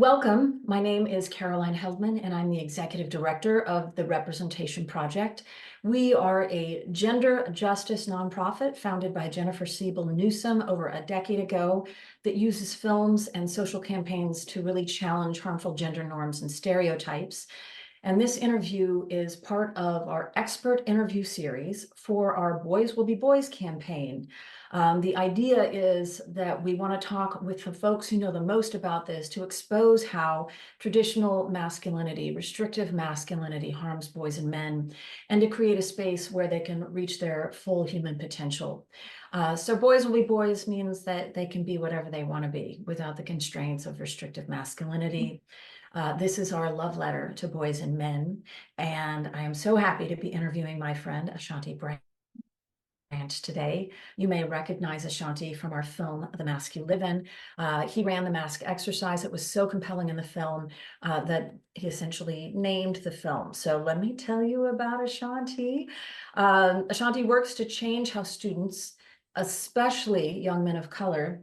Welcome. My name is Caroline Heldman, and I'm the Executive Director of the Representation Project. We are a gender justice nonprofit founded by Jennifer Siebel Newsom over a decade ago that uses films and social campaigns to really challenge harmful gender norms and stereotypes. And this interview is part of our expert interview series for our Boys Will Be Boys campaign. The idea is that we want to talk with the folks who know the most about this to expose how traditional masculinity, restrictive masculinity harms boys and men, and to create a space where they can reach their full human potential. So Boys Will Be Boys means that they can be whatever they want to be without the constraints of restrictive masculinity. This is our love letter to boys and men, and I am so happy to be interviewing my friend Ashanti Branch today. You may recognize Ashanti from our film, The Mask You Live In. He ran the mask exercise. It was so compelling in the film that he essentially named the film. So let me tell you about Ashanti. Ashanti works to change how students, especially young men of color,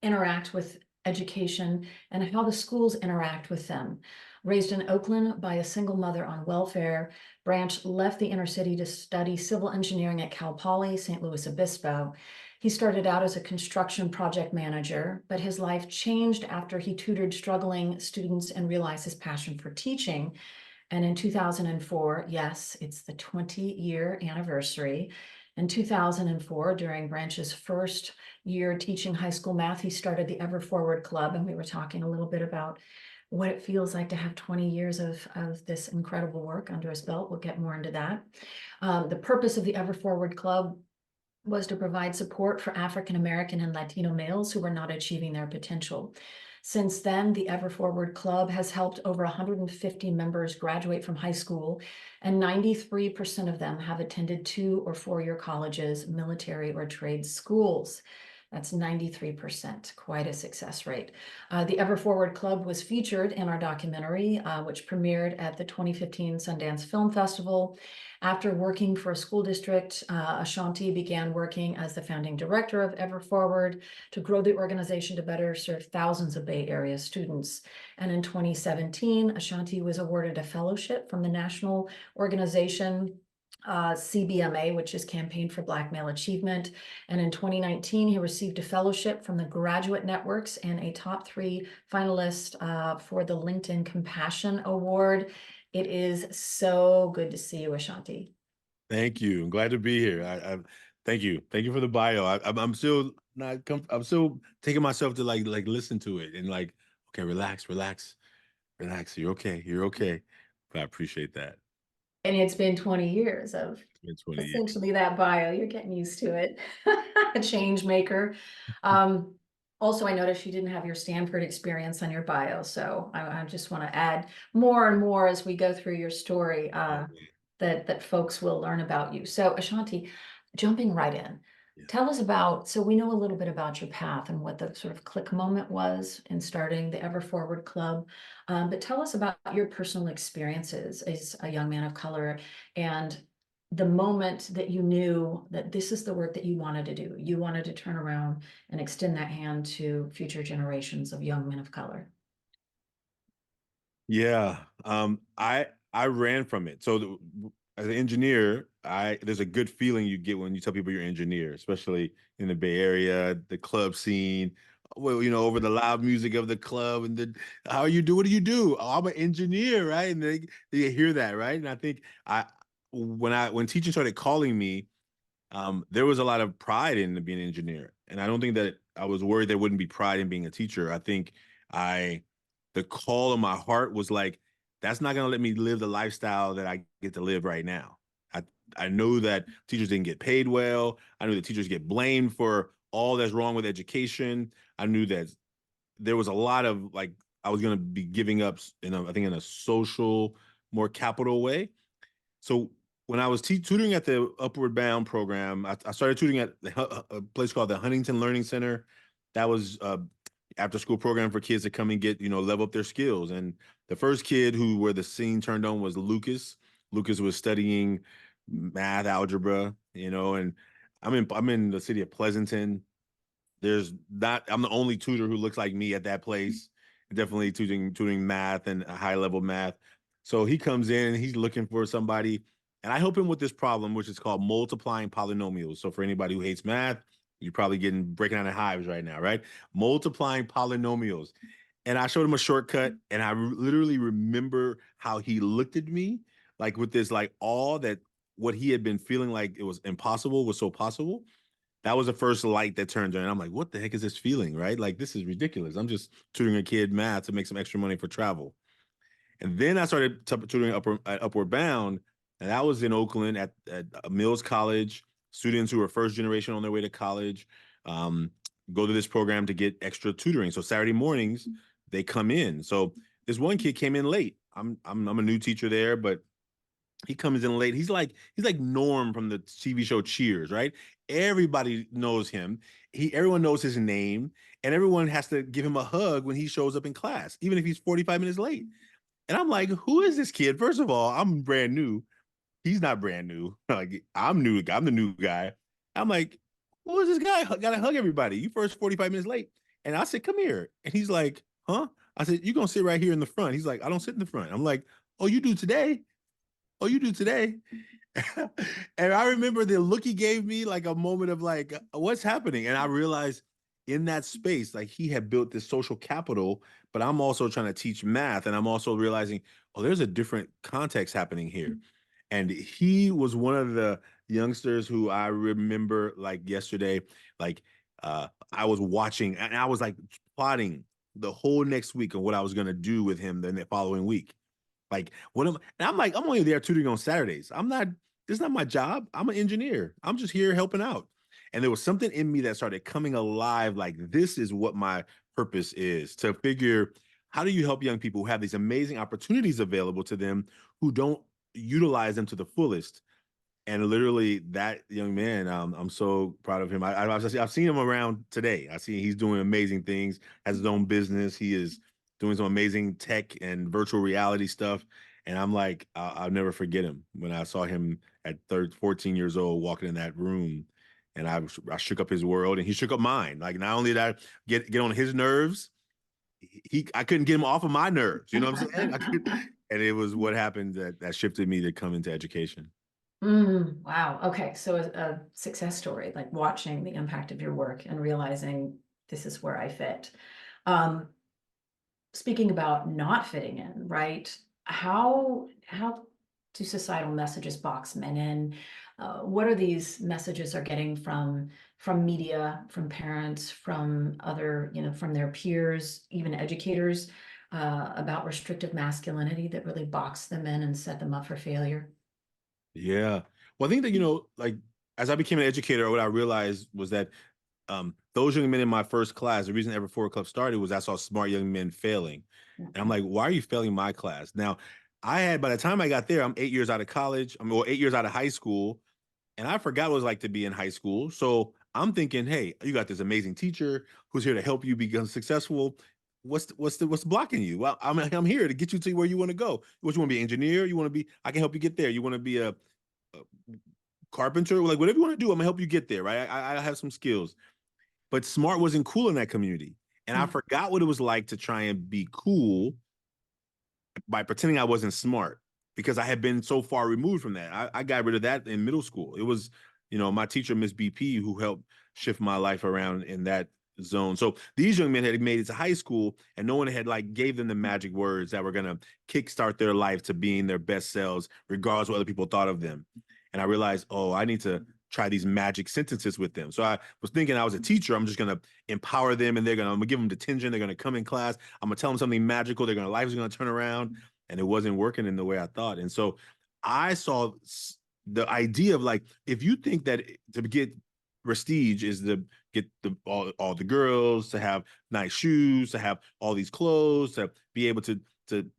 interact with education and how the schools interact with them. Raised in Oakland by a single mother on welfare, Branch left the inner city to study civil engineering at Cal Poly, St. Louis Obispo. He started out as a construction project manager, but his life changed after he tutored struggling students and realized his passion for teaching. And in 2004, yes, it's the 20-year anniversary. In 2004, during Branch's first year teaching high school math, he started the Ever Forward Club, and we were talking a little bit about what it feels like to have 20 years of this incredible work under his belt. We'll get more into that. The purpose of the Ever Forward Club was to provide support for African American and Latino males who were not achieving their potential. Since then, the Ever Forward Club has helped over 150 members graduate from high school, and 93% of them have attended 2- or 4-year colleges, military, or trade schools. That's 93%, quite a success rate. The Ever Forward Club was featured in our documentary, which premiered at the 2015 Sundance Film Festival. After working for a school district, Ashanti began working as the founding director of Ever Forward to grow the organization to better serve thousands of Bay Area students. And in 2017, Ashanti was awarded a fellowship from the national organization CBMA, which is Campaign for Black Male Achievement. And in 2019, he received a fellowship from the Graduate Networks and a top 3 finalist for the LinkedIn Compassion Award. It is so good to see you, Ashanti. Thank you. I'm glad to be here. Thank you. Thank you for the bio. I'm still not. I'm still taking myself to like listen to it and like, okay, relax, relax, relax. You're okay. You're okay. But I appreciate that. And it's been 20 years of It's been 20 years. essentially that bio. You're getting used to it. A change maker. Um, Also, I noticed you didn't have your Stanford experience on your bio, so I just want to add more and more as we go through your story that folks will learn about you. So, Ashanti, jumping right in, Yeah. tell us about, so we know a little bit about your path and what the sort of click moment was in starting the Ever Forward Club. But tell us about your personal experiences as a young man of color and the moment that you knew that this is the work that you wanted to do. You wanted to turn around and extend that hand to future generations of young men of color. Yeah. I ran from it. So as an engineer, I there's a good feeling you get when you tell people you're an engineer, especially in the Bay Area, the club scene. Well, over the loud music of the club and the how you do, what do you do? Oh, I'm an engineer, right? And they hear that, right? And I think when teachers started calling me, there was a lot of pride in being an engineer. And I don't think that I was worried there wouldn't be pride in being a teacher. I think I the call in my heart was like, that's not gonna let me live the lifestyle that I get to live right now. I I know that teachers didn't get paid well. I knew that teachers get blamed for all that's wrong with education. I knew that there was a lot of like I was gonna be giving up I think in a social, more capital way. So when I was tutoring at the Upward Bound program, I started tutoring at a place called the Huntington Learning Center. That was after school program for kids to come and get, level up their skills. And the first kid where the scene turned on was Lucas. Lucas was studying math, algebra, and I'm in the city of Pleasanton. There's not I'm the only tutor who looks like me at that place. definitely tutoring math and high level math. So he comes in and he's looking for somebody, and I help him with this problem, which is called multiplying polynomials. So for anybody who hates math, you're probably getting breaking out in hives right now, right? Multiplying polynomials. And I showed him a shortcut, and I literally remember how he looked at me, like with this like awe that what he had been feeling like it was impossible was so possible. That was the first light that turned on. And I'm like, what the heck is this feeling, right? Like, this is ridiculous. I'm just tutoring a kid math to make some extra money for travel. And then I started tutoring Upward Bound, and that was in Oakland at Mills College. Students who were first generation on their way to college um, go to this program to get extra tutoring. So Saturday mornings they come in. So this one kid came in late. I'm a new teacher there, but he comes in late. He's like Norm from the TV show Cheers, right? Everybody knows him. Everyone knows his name, and everyone has to give him a hug when he shows up in class, even if he's 45 minutes late. And I'm like, who is this kid? First of all, I'm brand new. He's not brand new. Like I'm new. I'm the new guy. I'm like, who is this guy? Gotta hug everybody. You first 45 minutes late. And I said, come here. And he's like, huh? I said, you're gonna sit right here in the front. He's like, I don't sit in the front. I'm like, oh, you do today? Oh, you do today? And I remember the look he gave me, like a moment of like, what's happening? And I realized in that space, like he had built this social capital, but I'm also trying to teach math. And I'm also realizing, oh, there's a different context happening here. And he was one of the youngsters who I remember like yesterday, like I was watching and I was like plotting the whole next week of what I was going to do with him the following week. Like, and I'm like, I'm only there tutoring on Saturdays. This is not my job. I'm an engineer. I'm just here helping out. And there was something in me that started coming alive. Like, this is what my purpose is, to figure how do you help young people who have these amazing opportunities available to them who don't utilize them to the fullest. And literally that young man, I'm so proud of him. I've seen him around today. I see he's doing amazing things, has his own business. He is doing some amazing tech and virtual reality stuff. And I'm like, I'll never forget him when I saw him at 14 years old walking in that room. And I shook up his world and he shook up mine. Like, not only did I get on his nerves, I couldn't get him off of my nerves. You know what I'm saying? And it was what happened that shifted me to come into education. Wow. Okay. So a success story, like watching the impact of your work and realizing this is where I fit. Um, Speaking about not fitting in, right? How do societal messages box men in? What are these messages are getting from media, from parents, from other, from their peers, even educators, about restrictive masculinity that really box them in and set them up for failure? Yeah. Well, I think that, like as I became an educator, what I realized was that those young men in my first class, the reason Ever Forward Club started was I saw smart young men failing. And I'm like, why are you failing my class? Now, by the time I got there, I'm 8 years out of college. Well, 8 years out of high school. And I forgot what it was like to be in high school. So I'm thinking, hey, you got this amazing teacher who's here to help you become successful. What's blocking you? Well, I'm here to get you to where you want to go. What, you want to be an engineer? You want to be? I can help you get there. You want to be a carpenter? Like, whatever you want to do, I'm gonna help you get there. Right? I have some skills, but smart wasn't cool in that community, and I forgot what it was like to try and be cool by pretending I wasn't smart because I had been so far removed from that. I got rid of that in middle school. It was, my teacher, Miss BP, who helped shift my life around in that zone. So these young men had made it to high school and no one had like gave them the magic words that were going to kickstart their life to being their best selves, regardless of what other people thought of them. And I realized, oh, I need to try these magic sentences with them. So I was thinking I was a teacher. I'm just going to empower them and I'm going to give them detention. They're going to come in class. I'm going to tell them something magical. Life is going to turn around. And it wasn't working in the way I thought. And so I saw the idea of like, if you think that to get prestige is to get all the girls, to have nice shoes, to have all these clothes, to be able to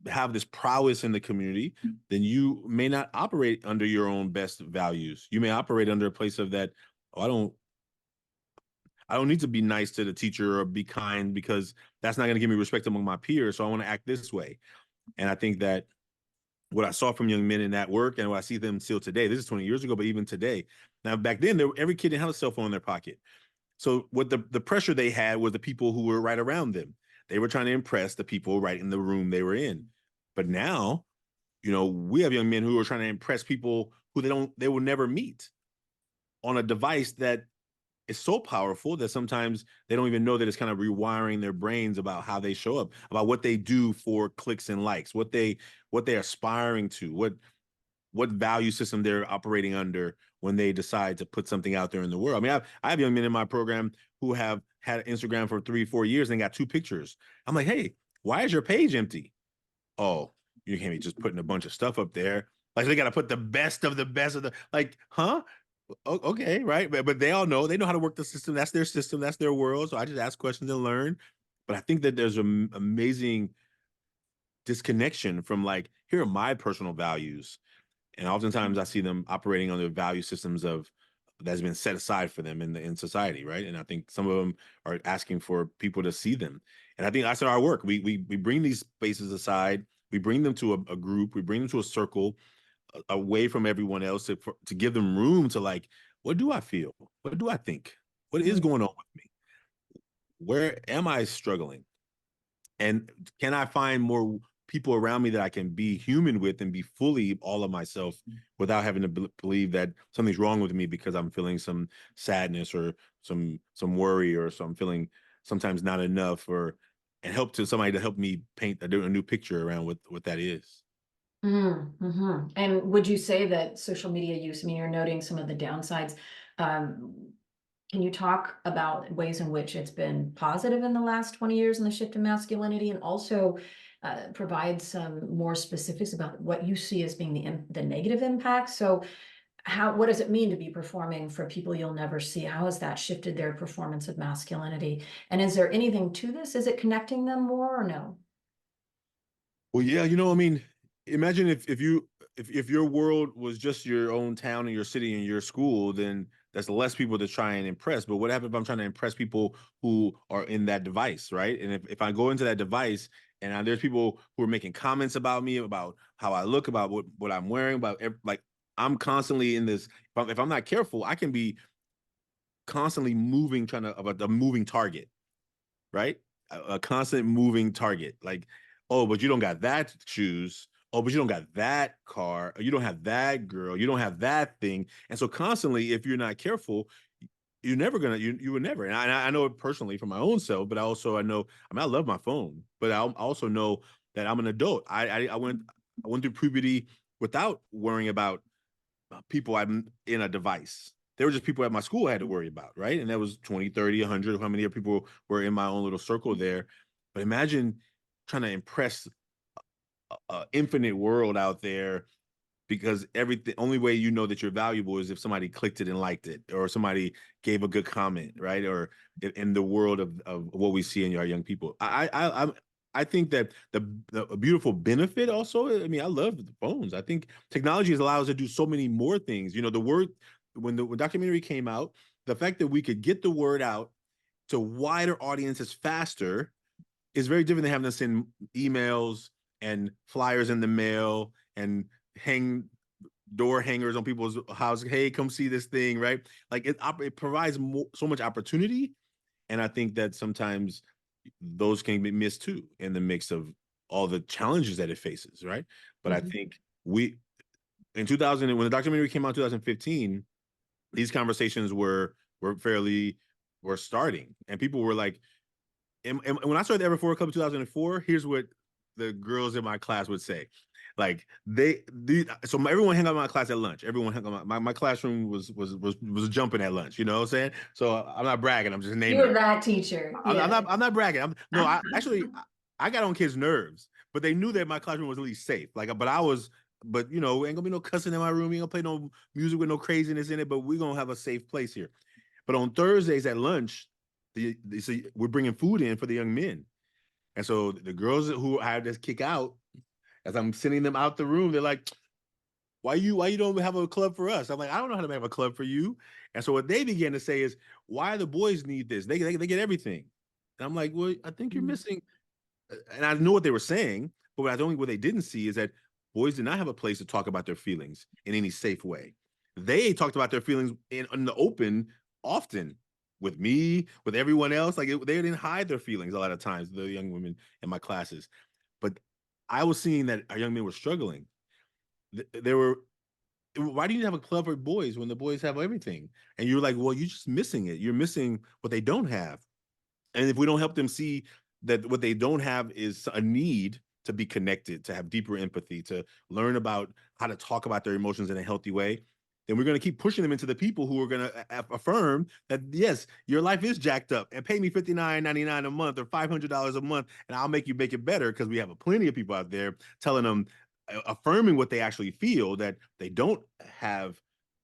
have this prowess in the community, then you may not operate under your own best values. You may operate under a place of that, oh, I don't need to be nice to the teacher or be kind because that's not going to give me respect among my peers. So I want to act this way. And I think that what I saw from young men in that work and what I see them still today, this is 20 years ago, but even today. Now, back then, every kid had a cell phone in their pocket. So what the pressure they had was the people who were right around them. They were trying to impress the people right in the room they were in. But now, we have young men who are trying to impress people who they will never meet on a device that is so powerful that sometimes they don't even know that it's kind of rewiring their brains about how they show up, about what they do for clicks and likes, what they're aspiring to, what value system they're operating under when they decide to put something out there in the world. I mean, I have young men in my program who have had Instagram for 3-4 years and got 2 pictures. I'm like, hey, why is your page empty? Oh, you can't be just putting a bunch of stuff up there. Like they got to put the best of the best of the, like, huh? Okay, right. But they all know, they know how to work the system. That's their system. That's their world. So I just ask questions and learn. But I think that there's an amazing disconnection from like, here are my personal values. And oftentimes I see them operating on the value systems of that's been set aside for them in society, right? And I think some of them are asking for people to see them. And I think that's our work. We bring these spaces aside, we bring them to a group, we bring them to a circle, away from everyone else to give them room to like, what do I feel? What do I think? What is going on with me? Where am I struggling? And can I find more people around me that I can be human with and be fully all of myself without having to believe that something's wrong with me because I'm feeling some sadness or some worry or some feeling sometimes not enough, or and help to somebody to help me paint a new picture around what that is. Mm-hmm. And would you say that social media use, I mean, you're noting some of the downsides. Um, can you talk about ways in which it's been positive in the last 20 years in the shift in masculinity, and also provide some more specifics about what you see as being the negative impact? So what does it mean to be performing for people you'll never see? How has that shifted their performance of masculinity? And is there anything to this? Is it connecting them more or no? Well, yeah, I mean, imagine if your world was just your own town and your city and your school, then that's less people to try and impress. But what happens if I'm trying to impress people who are in that device, right? And if I go into that device and there's people who are making comments about me, about how I look, about what I'm wearing, about like I'm constantly in this. If I'm not careful, I can be constantly moving, trying to about the moving target, right? A constant moving target. Like, oh, but you don't got that shoes. Oh, but you don't got that car. Or you don't have that girl. You don't have that thing. And so constantly, if you're not careful, you're never gonna you would never. And I know it personally from my own self, but I know. I mean, I love my phone, but I also know that I'm an adult. I went through puberty without worrying about people I'm in a device. There were just people at my school I had to worry about, right? And that was 20, 30, 100, how many other people were in my own little circle there. But imagine trying to impress an infinite world out there, because everything, only way you know that you're valuable is if somebody clicked it and liked it, or somebody gave a good comment, right? Or in the world of what we see in our young people. I think that the beautiful benefit also, I mean, I love the phones. I think technology has allowed us to do so many more things. The word, when the documentary came out, the fact that we could get the word out to wider audiences faster is very different than having to send emails and flyers in the mail and hang door hangers on people's house. Hey, come see this thing, right? Like it provides so much opportunity, and I think that sometimes those can be missed too in the mix of all the challenges that it faces, right? But I Mhm. think we in 2000, when the documentary came out in 2015, these conversations were fairly were starting, and people were like, and when I started the Ever Forward Club in 2004, here's what the girls in my class would say. Like so everyone hung out in my class at lunch. Everyone hung out. My classroom was jumping at lunch. You know what I'm saying? So I'm not bragging. I'm just You naming were it. that teacher. Yeah. I'm not bragging. No, I actually I got on kids' nerves, but they knew that my classroom was at least safe. Like, but ain't gonna be no cussing in my room. Ain't gonna play no music with no craziness in it. But we're gonna have a safe place here. But on Thursdays at lunch, so we're bringing food in for the young men, and so the girls who I had to kick out, as I'm sending them out the room, they're like, why you don't have a club for us?" I'm like, "I don't know how to have a club for you." And so what they began to say is, "Why the boys need this? They get everything." And I'm like, "Well, I think you're Mhm. missing." And I knew what they were saying, but what they didn't see is that boys did not have a place to talk about their feelings in any safe way. They talked about their feelings in the open often. with me, with everyone else. Like they didn't hide their feelings a lot of times, the young women in my classes. But I was seeing that our young men were struggling. They were, why do you have a club for boys when the boys have everything? And you're like, well, you're just missing it. You're missing what they don't have. And if we don't help them see that what they don't have is a need to be connected, to have deeper empathy, to learn about how to talk about their emotions in a healthy way, then we're going to keep pushing them into the people who are going to affirm that, yes, your life is jacked up and pay me $59.99 a month or $500 a month, and I'll make you make it better, because we have plenty of people out there telling them, affirming what they actually feel, that they don't have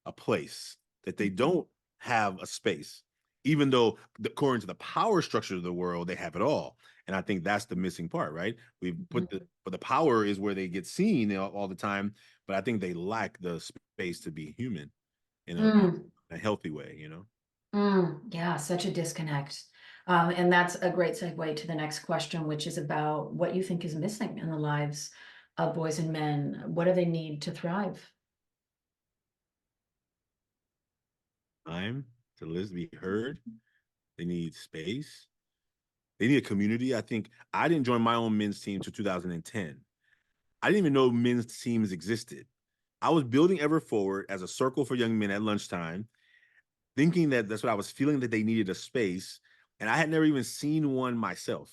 a place, that they don't have a space, even though according to the power structure of the world, they have it all. And I think that's the missing part, right? We put but the power is where they get seen all the time, but I think they lack the space to be human in Mm, a healthy way, you know? yeah, such a disconnect. And that's a great segue to the next question, which is about what you think is missing in the lives of boys and men. What do they need to thrive? Time to listen, be heard. They need space. They need a community. I think I didn't join my own men's team to 2010. I didn't even know men's teams existed. I was building Ever Forward as a circle for young men at lunchtime, thinking that that's what I was feeling, that they needed a space. And I had never even seen one myself.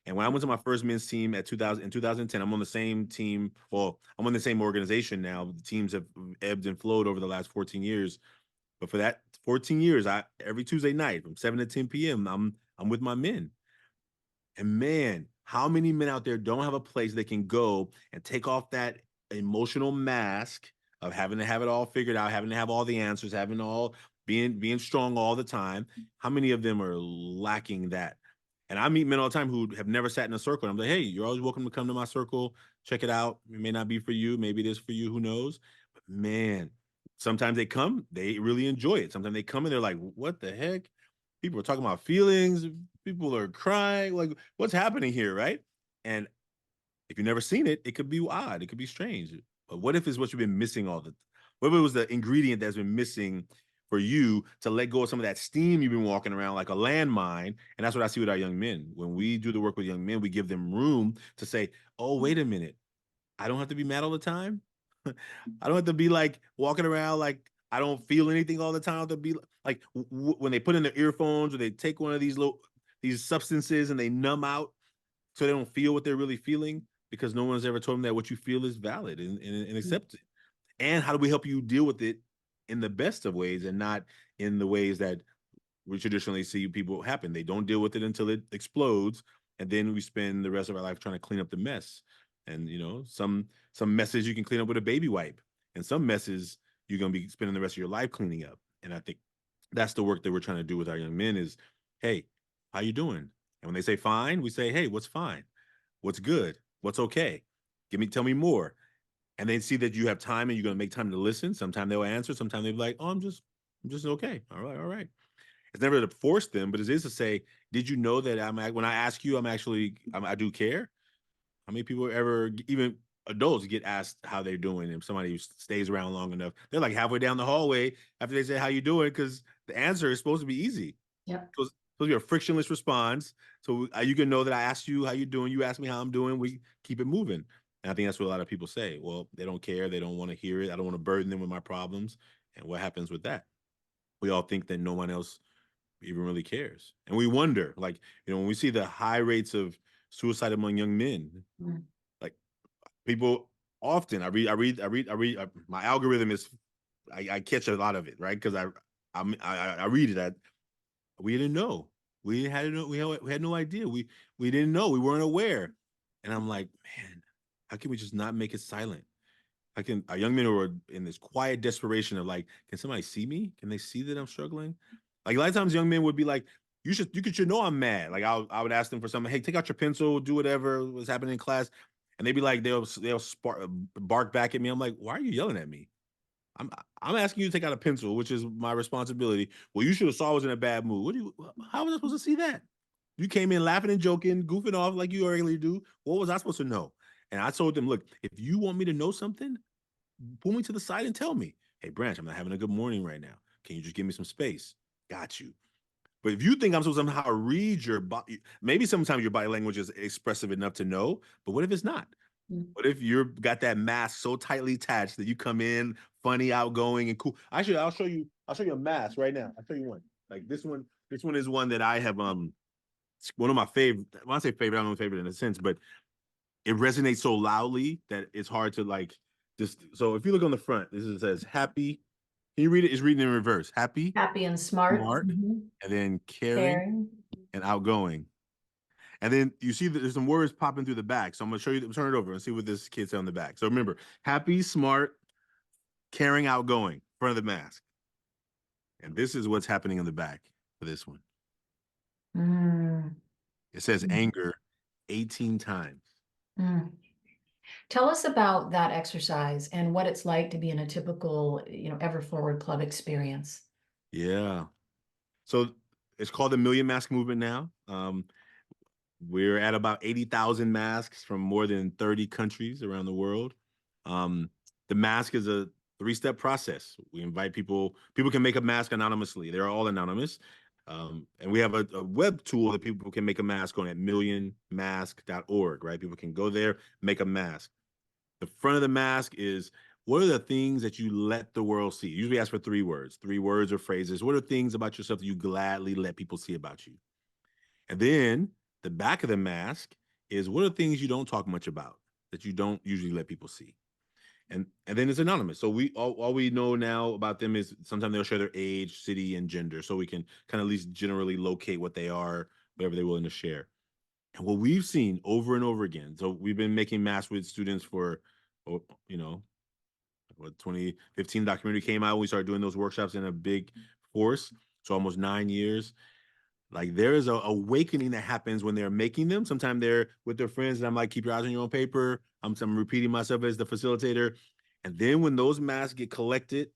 And when I went to my first men's team at 2000 in 2010, I'm on the same team. Well, I'm on the same organization now. The teams have ebbed and flowed over the last 14 years. But for that 14 years, I every Tuesday night from 7 to 10 p.m., I'm with my men. And man, how many men out there don't have a place they can go and take off that emotional mask of having to have it all figured out, having to have all the answers, having all being strong all the time? How many of them are lacking that? And I meet men all the time who have never sat in a circle. And I'm like, hey, you're always welcome to come to my circle. Check it out. It may not be for you. Maybe it is for you. Who knows? But man, sometimes they come, they really enjoy it. Sometimes they come and they're like, what the heck? People are talking about feelings. People are crying. Like, what's happening here, right? And if you've never seen it, it could be odd. It could be strange. But what if it's what you've been missing all the? What if it was the ingredient that's been missing for you to let go of some of that steam you've been walking around like a landmine? And that's what I see with our young men. When we do the work with young men, we give them room to say, "Oh, wait a minute. I don't have to be mad all the time. I don't have to be like walking around like I don't feel anything all the time. I have to be like when they put in their earphones or they take one of these substances and they numb out so they don't feel what they're really feeling, because no one's ever told them that what you feel is valid and accepted. And how do we help you deal with it in the best of ways and not in the ways that we traditionally see people happen? They don't deal with it until it explodes, and then we spend the rest of our life trying to clean up the mess. And some messes you can clean up with a baby wipe, and some messes you're gonna be spending the rest of your life cleaning up. And I think that's the work that we're trying to do with our young men is, hey, how you doing? And when they say fine, we say, hey, what's fine? What's good? What's okay? Tell me more. And they see that you have time and you're gonna make time to listen. Sometimes they'll answer, sometimes they'll be like, oh, I'm just okay. All right, all right. It's never to force them, but it is to say, did you know that when I ask you, I do care? How many people ever, even adults, get asked how they're doing? And somebody who stays around long enough, they're like halfway down the hallway after they say, how you doing? Because the answer is supposed to be easy. Yep. Supposed to be a frictionless response. So you can know that I asked you how you doing. You asked me how I'm doing. We keep it moving. And I think that's what a lot of people say. Well, they don't care. They don't want to hear it. I don't want to burden them with my problems. And what happens with that? We all think that no one else even really cares. And we wonder, like, when we see the high rates of suicide among young men, Mm. like people often, my algorithm is, I catch a lot of it, right? Because I read it. We didn't know. We had no idea. We didn't know. We weren't aware. And I'm like, man, how can we just not make it silent? I can Our young men who are in this quiet desperation of like, can somebody see me? Can they see that I'm struggling? Like a lot of times young men would be like, you should know I'm mad. Like I would ask them for something, hey, take out your pencil, do whatever was happening in class. And they'd be like, they'll bark back at me. I'm like, why are you yelling at me? I'm I'm asking you to take out a pencil, which is my responsibility. Well, you should have saw I was in a bad mood. How was I supposed to see that? You came in laughing and joking, goofing off like you regularly do. What was I supposed to know? And I told them, look, if you want me to know something, pull me to the side and tell me, hey, Branch, I'm not having a good morning right now. Can you just give me some space? Got you. But if you think I'm supposed to somehow read your body, maybe sometimes your body language is expressive enough to know, but what if it's not? Mm. What if you're got that mask so tightly attached that you come in funny, outgoing, and cool? Actually, I'll show you a mask right now. I'll show you one. Like this one is one that I have. It's one of my favorite. When I say favorite, I don't know favorite in a sense, but it resonates so loudly that it's hard to like just. So if you look on the front, this is, it says happy. Can you read it? It's reading in reverse. Happy, Happy and smart. smart, Mhm. and then caring Caring. and outgoing. And then you see that there's some words popping through the back. So I'm gonna show you, turn it over and see what this kid said on the back. So remember, happy, smart, caring, outgoing, front of the mask. And this is what's happening in the back for this one. Mm. It says anger 18 times. Mm. Tell us about that exercise and what it's like to be in a typical, Ever Forward Club experience. Yeah. So it's called the Million Mask Movement now. We're at about 80,000 masks from more than 30 countries around the world. Um, the mask is a three-step process. We invite people can make a mask anonymously. They're all anonymous. And we have a web tool that people can make a mask on at millionmask.org, right? People can go there, make a mask. The front of the mask is what are the things that you let the world see? Usually ask for three words or phrases. What are things about yourself that you gladly let people see about you? And then the back of the mask is what are things you don't talk much about that you don't usually let people see. And then it's anonymous. So we all we know now about them is sometimes they'll share their age, city, and gender, so we can kind of at least generally locate what they are, whatever they're willing to share. And what we've seen over and over again. So we've been making masks with students for, oh, you know, what 2015 documentary came out. We started doing those workshops in a big force. So almost 9 years. Like there is a awakening that happens when they're making them. Sometimes they're with their friends, and I'm like, keep your eyes on your own paper. I'm repeating myself as the facilitator. And then when those masks get collected,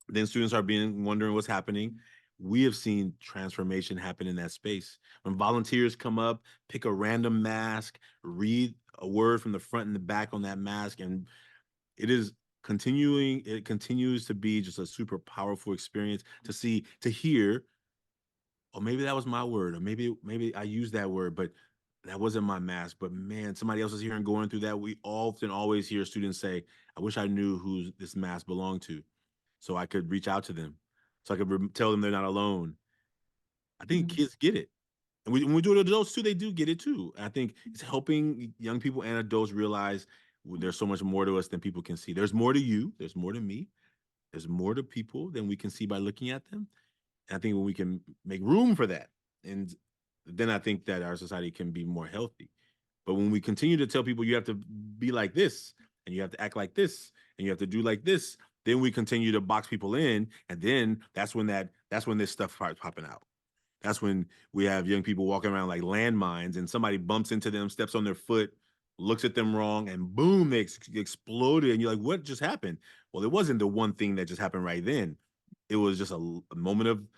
then students are being wondering what's happening. We have seen transformation happen in that space. When volunteers come up, pick a random mask, read a word from the front and the back on that mask, and it continues to be just a super powerful experience to see, to hear, or maybe that was my word, or maybe I used that word, but that wasn't my mask. But man, somebody else is here and going through that. We often always hear students say, I wish I knew who this mask belonged to so I could reach out to them, so I could tell them they're not alone. I think Mm. kids get it. And when we do it to adults too, they do get it too. I think it's helping young people and adults realize there's so much more to us than people can see. There's more to you, there's more to me, there's more to people than we can see by looking at them. And I think when we can make room for that, and then I think that our society can be more healthy. But when we continue to tell people you have to be like this, and you have to act like this, and you have to do like this, then we continue to box people in, and then that's when this stuff starts popping out. That's when we have young people walking around like landmines, and somebody bumps into them, steps on their foot, looks at them wrong, and boom, they exploded. And you're like, what just happened? Well, it wasn't the one thing that just happened right then. It was just a moment of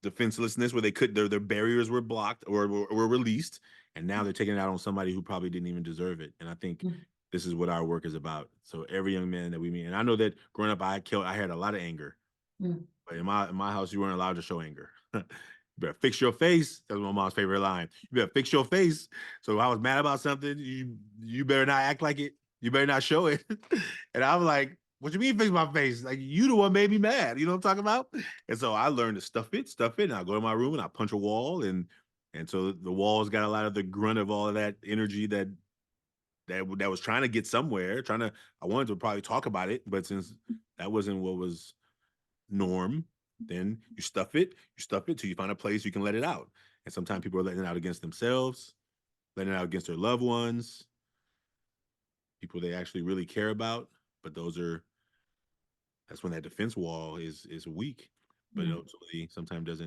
defenselessness where they could their barriers were blocked or were released, and now they're taking it out on somebody who probably didn't even deserve it. And I think Mm. this is what our work is about. So every young man that we meet, and I know that growing up, I had a lot of anger, Mm. but in my house, you weren't allowed to show anger. You better fix your face. That's my mom's favorite line. You better fix your face. So if I was mad about something, you better not act like it. You better not show it. And I'm like, what you mean fix my face? Like you the one made me mad. You know what I'm talking about? And so I learned to stuff it, and I go to my room and I punch a wall, and so the walls got a lot of the grunt of all of that energy that was trying to get somewhere, I wanted to probably talk about it, but since that wasn't what was norm, then you stuff it till you find a place you can let it out. And sometimes people are letting it out against themselves, letting it out against their loved ones, people they actually really care about. But that's when that defense wall is weak. But it Mm. ultimately sometimes they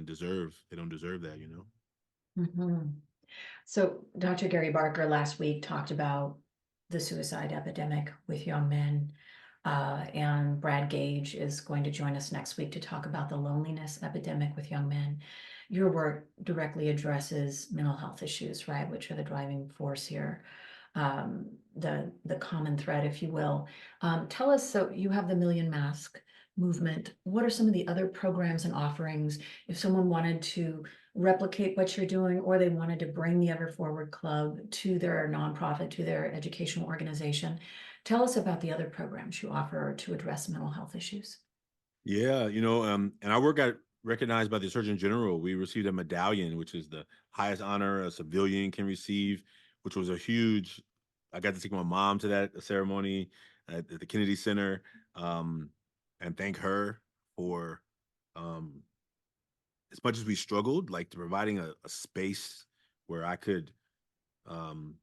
don't deserve that, you know? Mhm. So Dr. Gary Barker last week talked about the suicide epidemic with young men. And Brad Gage is going to join us next week to talk about the loneliness epidemic with young men. Your work directly addresses mental health issues, right, which are the driving force here, the common thread, if you will. Tell us, so you have the Million Mask movement, what are some of the other programs and offerings if someone wanted to replicate what you're doing, or they wanted to bring the Ever Forward Club to their nonprofit, to their educational organization? Tell us about the other programs you offer to address mental health issues. Yeah, and our work got recognized by the Surgeon General. We received a medallion, which is the highest honor a civilian can receive, which was a huge. I got to take my mom to that ceremony at the Kennedy Center, um, and thank her for, um, as much as we struggled, like providing a space where I could um,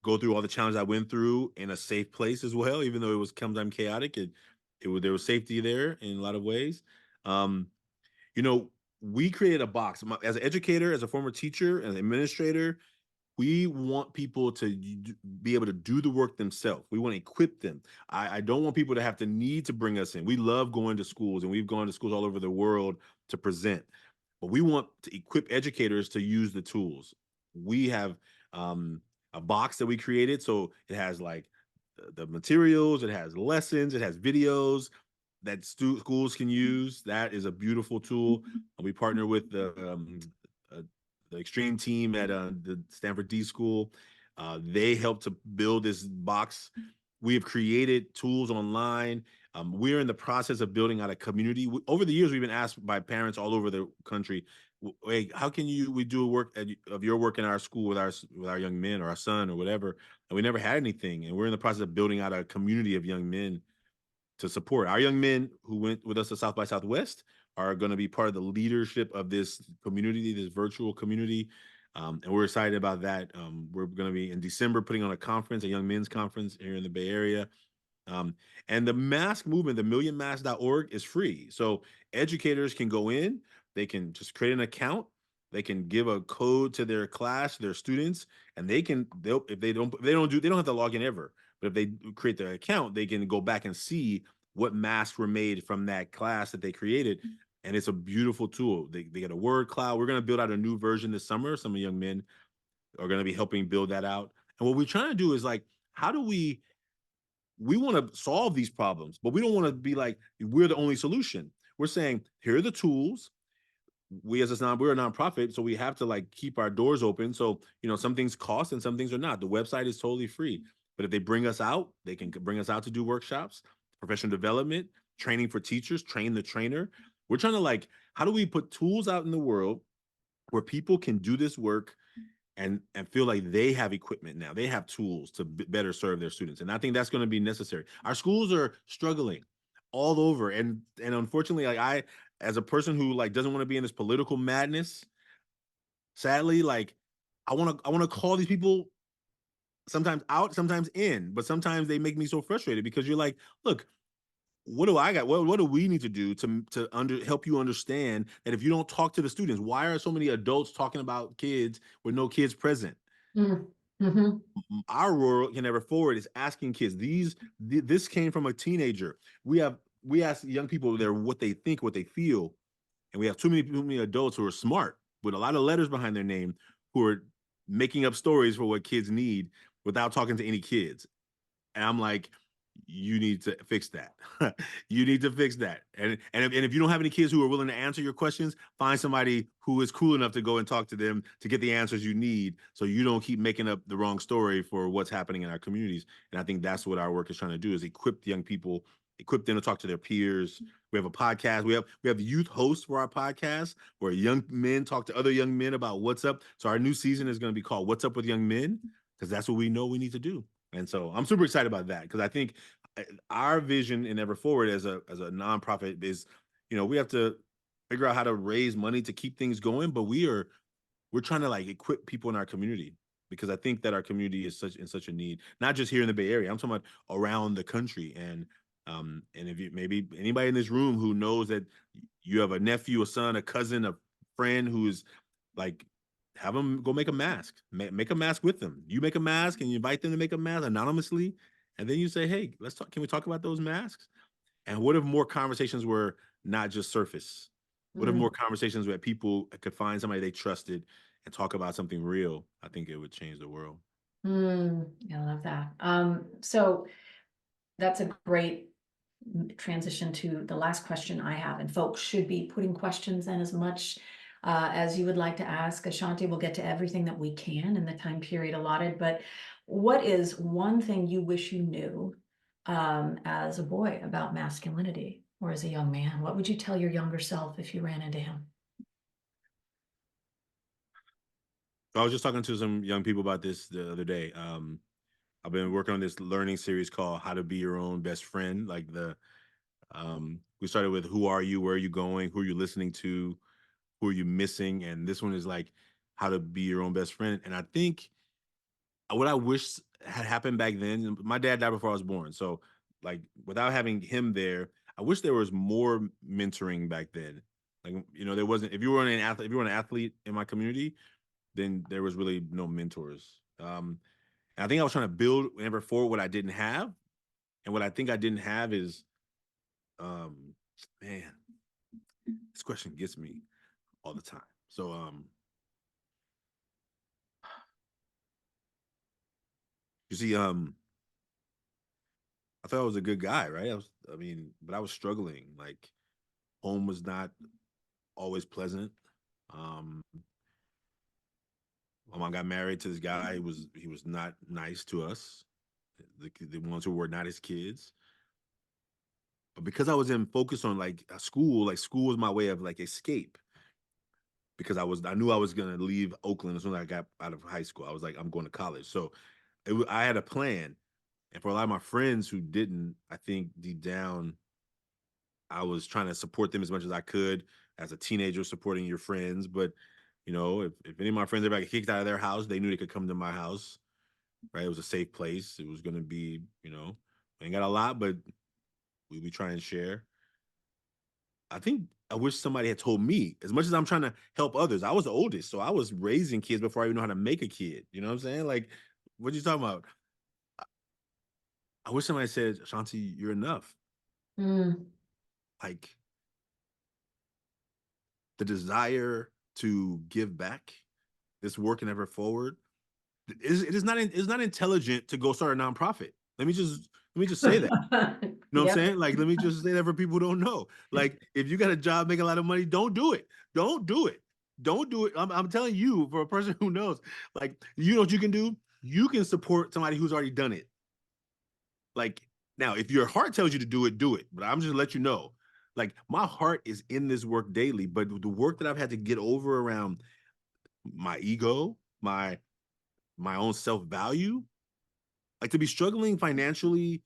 go through all the challenges I went through in a safe place as well, even though it was sometimes chaotic. There was safety there in a lot of ways. Um, you know, we created a box. As an educator, as a former teacher, as an administrator, we want people to be able to do the work themselves. We want to equip them. I don't want people to have to need to bring us in. We love going to schools, and we've gone to schools all over the world to present, but we want to equip educators to use the tools. We have um, a box that we created, so it has like the materials, it has lessons, it has videos that schools can use. That is a beautiful tool. We partner with uh, the extreme team at the Stanford D School. They helped to build this box. We have created tools online. We're in the process of building out a community. Over the years, we've been asked by parents all over the country, "Hey, how can we do of your work in our school with our young men or our son or whatever?" And we never had anything. And we're in the process of building out a community of young men to support. Our young men who went with us to South by Southwest are going to be part of the leadership of this community, this virtual community. And we're excited about that. We're going to be in December putting on a conference, a young men's conference here in the Bay Area. Um, and the mask movement, the millionmask.org is free. So educators can go in, they can just create an account, they can give a code to their class, their students, and they'll if they don't have to log in ever. But if they create their account, they can go back and see what masks were made from that class that they created. And it's a beautiful tool. They get a word cloud. We're going to build out a new version this summer. Some young men are going to be helping build that out. And what we're trying to do is like, how do we want to solve these problems, but we don't want to be like we're the only solution. We're saying here are the tools. We're a nonprofit, so we have to like keep our doors open. So some things cost and some things are not. The website is totally free, but if they bring us out, they can bring us out to do workshops, professional development, training for teachers, train the trainer. We're trying to like, how do we put tools out in the world where people can do this work and feel like they have equipment now, they have tools to better serve their students, and I think that's going to be necessary. Our schools are struggling all over, and unfortunately, like as a person who like doesn't want to be in this political madness, sadly, like I want to call these people sometimes out, sometimes in, but sometimes they make me so frustrated because you're like, look, what do I got? What do we need to do to help you understand that if you don't talk to the students, why are so many adults talking about kids with no kids present? Mm. Mhm. Our rural can never forward is asking kids. This came from a teenager. We ask young people there what they think, what they feel, and we have too many adults who are smart with a lot of letters behind their name who are making up stories for what kids need without talking to any kids. And I'm like, you need to fix that. You need to fix that. And if you don't have any kids who are willing to answer your questions, find somebody who is cool enough to go and talk to them to get the answers you need so you don't keep making up the wrong story for what's happening in our communities. And I think that's what our work is trying to do is equip the young people, equip them to talk to their peers. We have a podcast. We have youth hosts for our podcast where young men talk to other young men about what's up. So our new season is going to be called What's Up with Young Men, because that's what we know we need to do. And so I'm super excited about that because I think our vision in Ever Forward as a nonprofit is, we have to figure out how to raise money to keep things going, but we're trying to like equip people in our community because I think that our community is in such a need, not just here in the Bay Area. I'm talking about around the country. And if you maybe anybody in this room who knows that you have a nephew, a son, a cousin, a friend who's like have them go make a mask. Make a mask with them. You make a mask and you invite them to make a mask anonymously, and then you say, "Hey, let's talk. Can we talk about those masks?" And what if more conversations were not just surface? What if more Mm. conversations where people could find somebody they trusted and talk about something real? I think it would change the world. Mm. I love that. So that's a great transition to the last question I have, and folks should be putting questions in as much as you would like to ask. Ashanti will get to everything that we can in the time period allotted, but what is one thing you wish you knew as a boy about masculinity, or as a young man? What would you tell your younger self if you ran into him? I was just talking to some young people about this the other day. I've been working on this learning series called How to Be Your Own Best Friend. We started with who are you, where are you going, who are you listening to, who are you missing, and this one is like how to be your own best friend. And I think what I wish had happened back then. My dad died before I was born, so like without having him there, I wish there was more mentoring back then. Like there wasn't. If you were an athlete, if you were an athlete in my community, then there was really no mentors. And I think I was trying to build whenever forward what I didn't have, and what I think I didn't have is, um, man, this question gets me all the time. So, you see, I thought I was a good guy, right? But I was struggling. Like, home was not always pleasant. Um, my mom got married to this guy. He was not nice to us, the ones who were not his kids. But because I was in focus on like school was my way of like escape. Because I knew I was gonna leave Oakland as soon as I got out of high school. I was like, I'm going to college. So I had a plan. And for a lot of my friends who didn't, I think deep down, I was trying to support them as much as I could as a teenager, supporting your friends. But if any of my friends ever got kicked out of their house, they knew they could come to my house. Right? It was a safe place. It was gonna be, we ain't got a lot, but we try and share. I think I wish somebody had told me, as much as I'm trying to help others. I was the oldest, so I was raising kids before I even know how to make a kid. You know what I'm saying? Like, what you talking about? I wish somebody said, Ashanti, you're enough. Mm. Like, the desire to give back, this work and ever forward. It is not intelligent to go start a nonprofit. Let me just say that. You know what I'm Yep. saying? Like, let me just say that for people who don't know. Like, if you got a job, make a lot of money, don't do it. Don't do it. Don't do it. I'm telling you, for a person who knows, like, you know what you can do? You can support somebody who's already done it. Like, now, if your heart tells you to do it, do it. But I'm just let you know, like, my heart is in this work daily. But the work that I've had to get over around my ego, my own self value, like to be struggling financially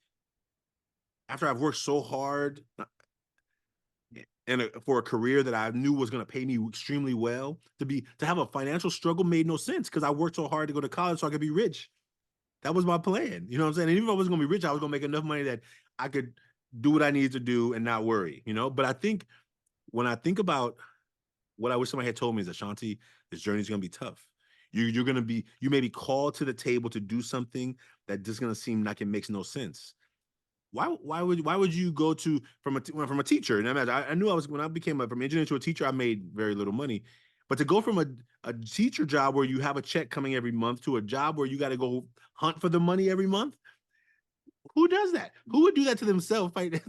after I've worked so hard and for a career that I knew was going to pay me extremely well, to have a financial struggle made no sense because I worked so hard to go to college so I could be rich. That was my plan. You know what I'm saying? And even if I wasn't going to be rich, I was going to make enough money that I could do what I needed to do and not worry. But I think when I think about what I wish somebody had told me is, Ashanti, this journey is going to be tough. You may be called to the table to do something that just going to seem like it makes no sense. Why would you go to from a teacher? And I knew I was when I became from engineer to a teacher, I made very little money. But to go from a teacher job where you have a check coming every month to a job where you got to go hunt for the money every month, who does that? Who would do that to themselves, like,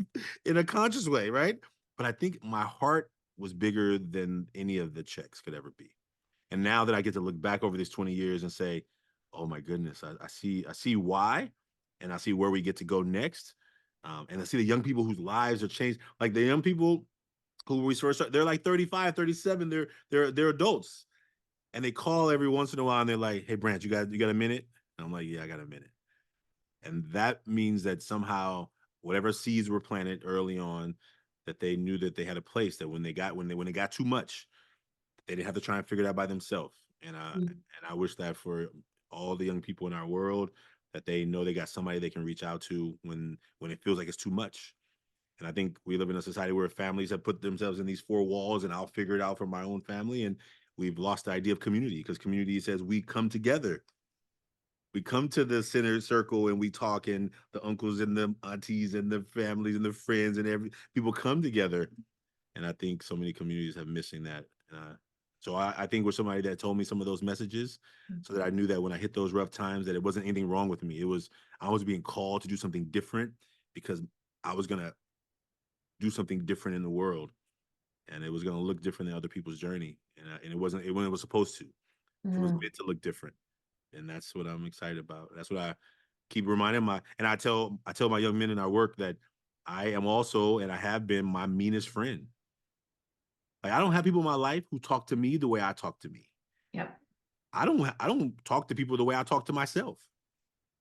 in a conscious way, right? But I think my heart was bigger than any of the checks could ever be. And now that I get to look back over these 20 years and say, oh my goodness, I see why, and I see where we get to go next. And I see the young people whose lives are changed. Like the young people who we first started, they're like 35, 37, they're adults. And they call every once in a while and they're like, hey Branch, you got a minute? And I'm like, yeah, I got a minute. And that means that somehow whatever seeds were planted early on, that they knew that they had a place, that when they got too much, they didn't have to try and figure it out by themselves. And I wish that for all the young people in our world, that they know they got somebody they can reach out to when it feels like it's too much. And I think we live in a society where families have put themselves in these four walls, and I'll figure it out for my own family. And we've lost the idea of community, because community says we come together. We come to the center circle and we talk, and the uncles and the aunties and the families and the friends and every people come together. And I think so many communities have missing that. So I think with somebody that told me some of those messages, so that I knew that when I hit those rough times, that it wasn't anything wrong with me. I was being called to do something different, because I was gonna do something different in the world, and it was going to look different than other people's journey, and it wasn't when it was supposed to. It was Mm. meant to look different, and that's what I'm excited about. That's what I keep reminding and I tell my young men in our work that I am also, and I have been, my meanest friend. Like, I don't have people in my life who talk to me the way I talk to me. Yep. I don't talk to people the way I talk to myself.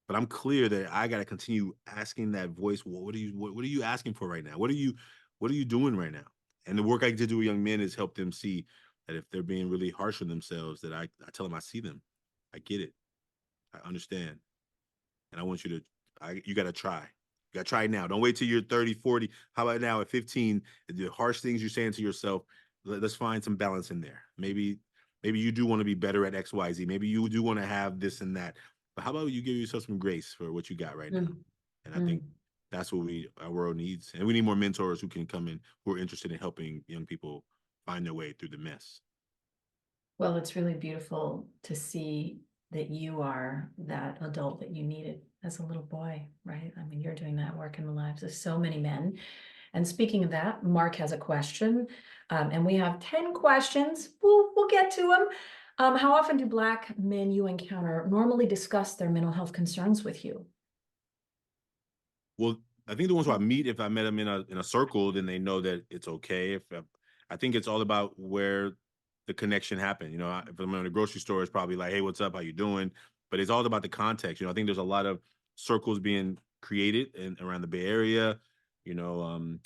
But I'm clear that I got to continue asking that voice. Well, what are you asking for right now? What are you doing right now? And the work I get to do with young men is help them see that if they're being really harsh on themselves, that I tell them I see them, I get it, I understand, and I want you to, you got to try. You got to try now. Don't wait till you're 30, 40. How about now at 15? The harsh things you're saying to yourself, let's find some balance in there. Maybe you do want to be better at XYZ. Maybe you do want to have this and that. But how about you give yourself some grace for what you got right now? Mm. And I think Mm. that's what our world needs. And we need more mentors who can come in, who are interested in helping young people find their way through the mess. Well, it's really beautiful to see that you are that adult that you needed as a little boy, right? I mean, you're doing that work in the lives of so many men. And speaking of that, Mark has a question, and we have 10 questions. We'll get to them. How often do Black men you encounter normally discuss their mental health concerns with you? Well, I think the ones who I meet, if I met them in a circle, then they know that it's okay. I think it's all about where the connection happened. If I'm in a grocery store, it's probably like, "Hey, what's up? How you doing?" But it's all about the context. I think there's a lot of circles being created around the Bay Area. You know,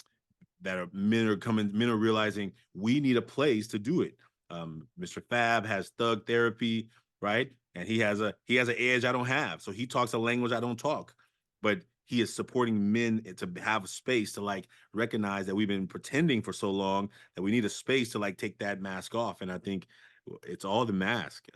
that men are realizing we need a place to do it. Mr. Fab has thug therapy, right? And he has an edge I don't have. So he talks a language I don't talk. But he is supporting men to have a space to like recognize that we've been pretending for so long that we need a space to like take that mask off. And I think it's all the mask.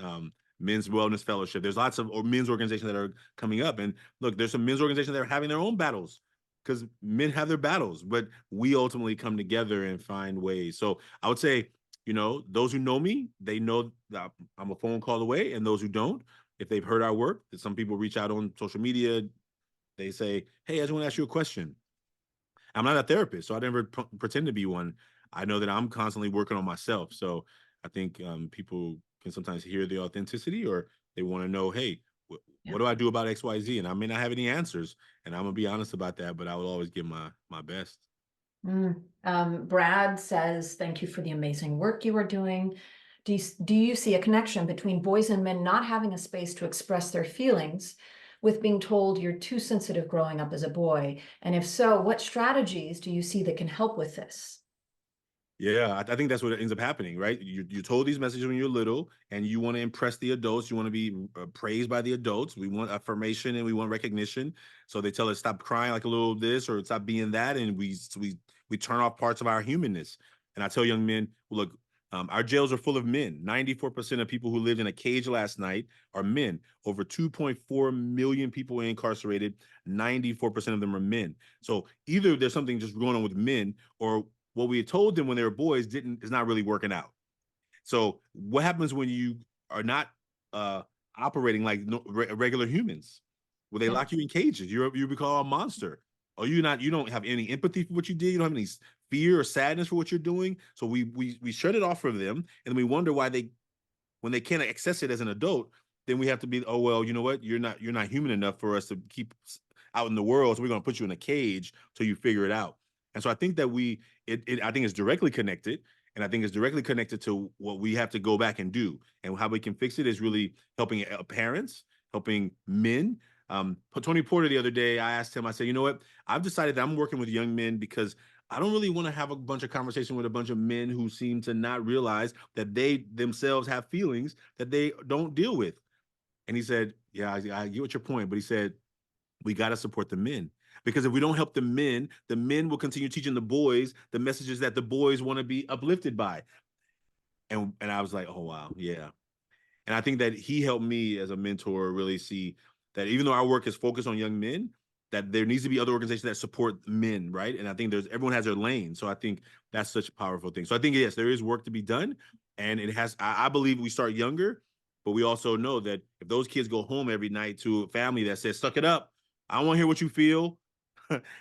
Men's Wellness Fellowship. There's lots of men's organizations that are coming up. And look, there's some men's organizations that are having their own battles because men have their battles, but we ultimately come together and find ways. So I would say, those who know me, they know that I'm a phone call away. And those who don't, if they've heard our work, some people reach out on social media, they say, "Hey, I just want to ask you a question." I'm not a therapist, so I never pretend to be one. I know that I'm constantly working on myself. So I think people can sometimes hear the authenticity, or they want to know, "Hey, what Yeah. do I do about XYZ?" And I may not have any answers, and I'm gonna be honest about that, but I will always give my best. Brad says, thank you for the amazing work you are doing. Do you see a connection between boys and men not having a space to express their feelings with being told you're too sensitive growing up as a boy? And if so, what strategies do you see that can help with this? Yeah, I think that's what ends up happening, right? You told these messages when you're little, and you want to impress the adults. You want to be praised by the adults. We want affirmation and we want recognition. So they tell us stop crying like a little this or stop being that, and we turn off parts of our humanness. And I tell young men, look, our jails are full of men. 94% of people who lived in a cage last night are men. Over 2.4 million people incarcerated. 94% of them are men. So either there's something just going on with men, or what we had told them when they were boys is not really working out. So what happens when you are not uh, operating like regular humans? Well, they Yeah. lock you in cages. You become a monster. Or you don't have any empathy for what you did. You don't have any fear or sadness for what you're doing. So we shut it off from them, and we wonder why when they can't access it as an adult, then we have to be, oh well, you know what? You're not human enough for us to keep out in the world, so we're going to put you in a cage till you figure it out. And so I think that I think it's directly connected, and I think it's directly connected to what we have to go back and do, and how we can fix it is really helping parents, helping men. Tony Porter the other day, I asked him, I said, you know what? I've decided that I'm working with young men because I don't really want to have a bunch of conversation with a bunch of men who seem to not realize that they themselves have feelings that they don't deal with. And he said, "Yeah, I get what your point," but he said, "We got to support the men because if we don't help the men will continue teaching the boys the messages that the boys want to be uplifted by." And I was like, "Oh wow, yeah." And I think that he helped me as a mentor really see that even though our work is focused on young men, that there needs to be other organizations that support men, right? And I think everyone has their lane. So I think that's such a powerful thing. So I think yes, there is work to be done, and it has. I believe we start younger, but we also know that if those kids go home every night to a family that says "suck it up," I don't want to hear what you feel.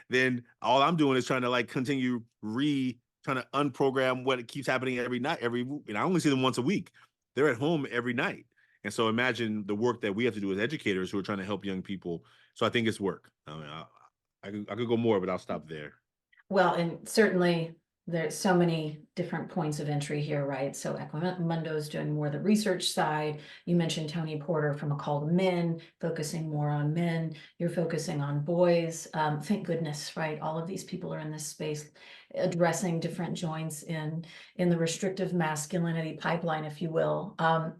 then all I'm doing is trying to like continue trying to unprogram what keeps happening every night, and I only see them once a week. They're at home every night. And so imagine the work that we have to do as educators who are trying to help young people. So I think it's work. I mean, I could go more, but I'll stop there. Well, and certainly there's so many different points of entry here, right? So Equimundo's doing more the research side. You mentioned Tony Porter from A Call to Men, focusing more on men. You're focusing on boys. Thank goodness, right? All of these people are in this space addressing different joints in the restrictive masculinity pipeline, if you will.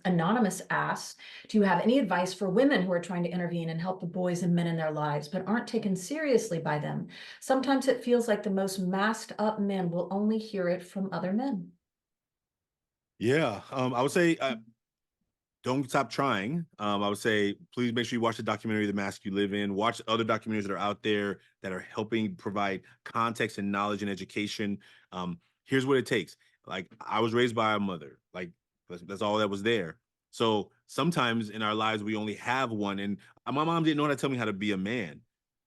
Anonymous asks, do you have any advice for women who are trying to intervene and help the boys and men in their lives, but aren't taken seriously by them? Sometimes it feels like the most masked up men will only hear it from other men. Yeah, I would say don't stop trying. I would say please make sure you watch the documentary "The Mask You Live In." Watch other documentaries that are out there that are helping provide context and knowledge and education. Here's what it takes. Like I was raised by a mother. Like that's all that was there. So sometimes in our lives we only have one. And my mom didn't know how to tell me how to be a man.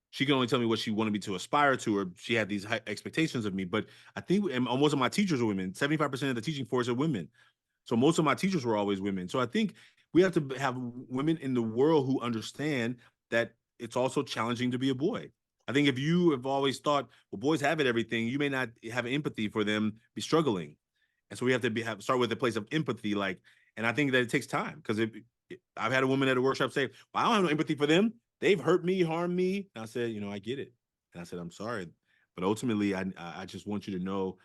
She could only tell me what she wanted me to aspire to, or she had these high expectations of me. But I think, and most of my teachers are women. 75% of the teaching force are women. So most of my teachers were always women. So I think we have to have women in the world who understand that it's also challenging to be a boy. I think if you have always thought, well, boys have it everything, you may not have empathy for them be struggling. And so we have to start with a place of empathy, like, and I think that it takes time because I've had a woman at a workshop say, well, I don't have no empathy for them. They've hurt me, harmed me. And I said, I get it. And I said, I'm sorry. But ultimately, I just want you to know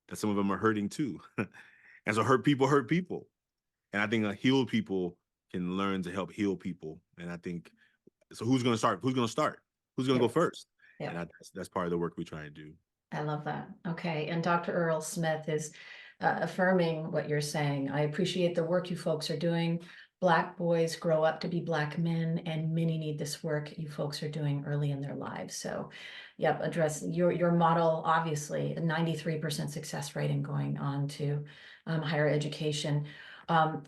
that some of them are hurting too. And so hurt people. And I think healed people can learn to help heal people. And I think so. Who's going to start? Who's going to start? Who's going to go Yep. first? And Yep. that's part of the work we try to do. I love that. Okay. And Dr. Earl Smith is affirming what you're saying. I appreciate the work you folks are doing. Black boys grow up to be Black men, and many need this work you folks are doing early in their lives. So, yep, address your model, obviously, a 93% success rate in going on to higher education.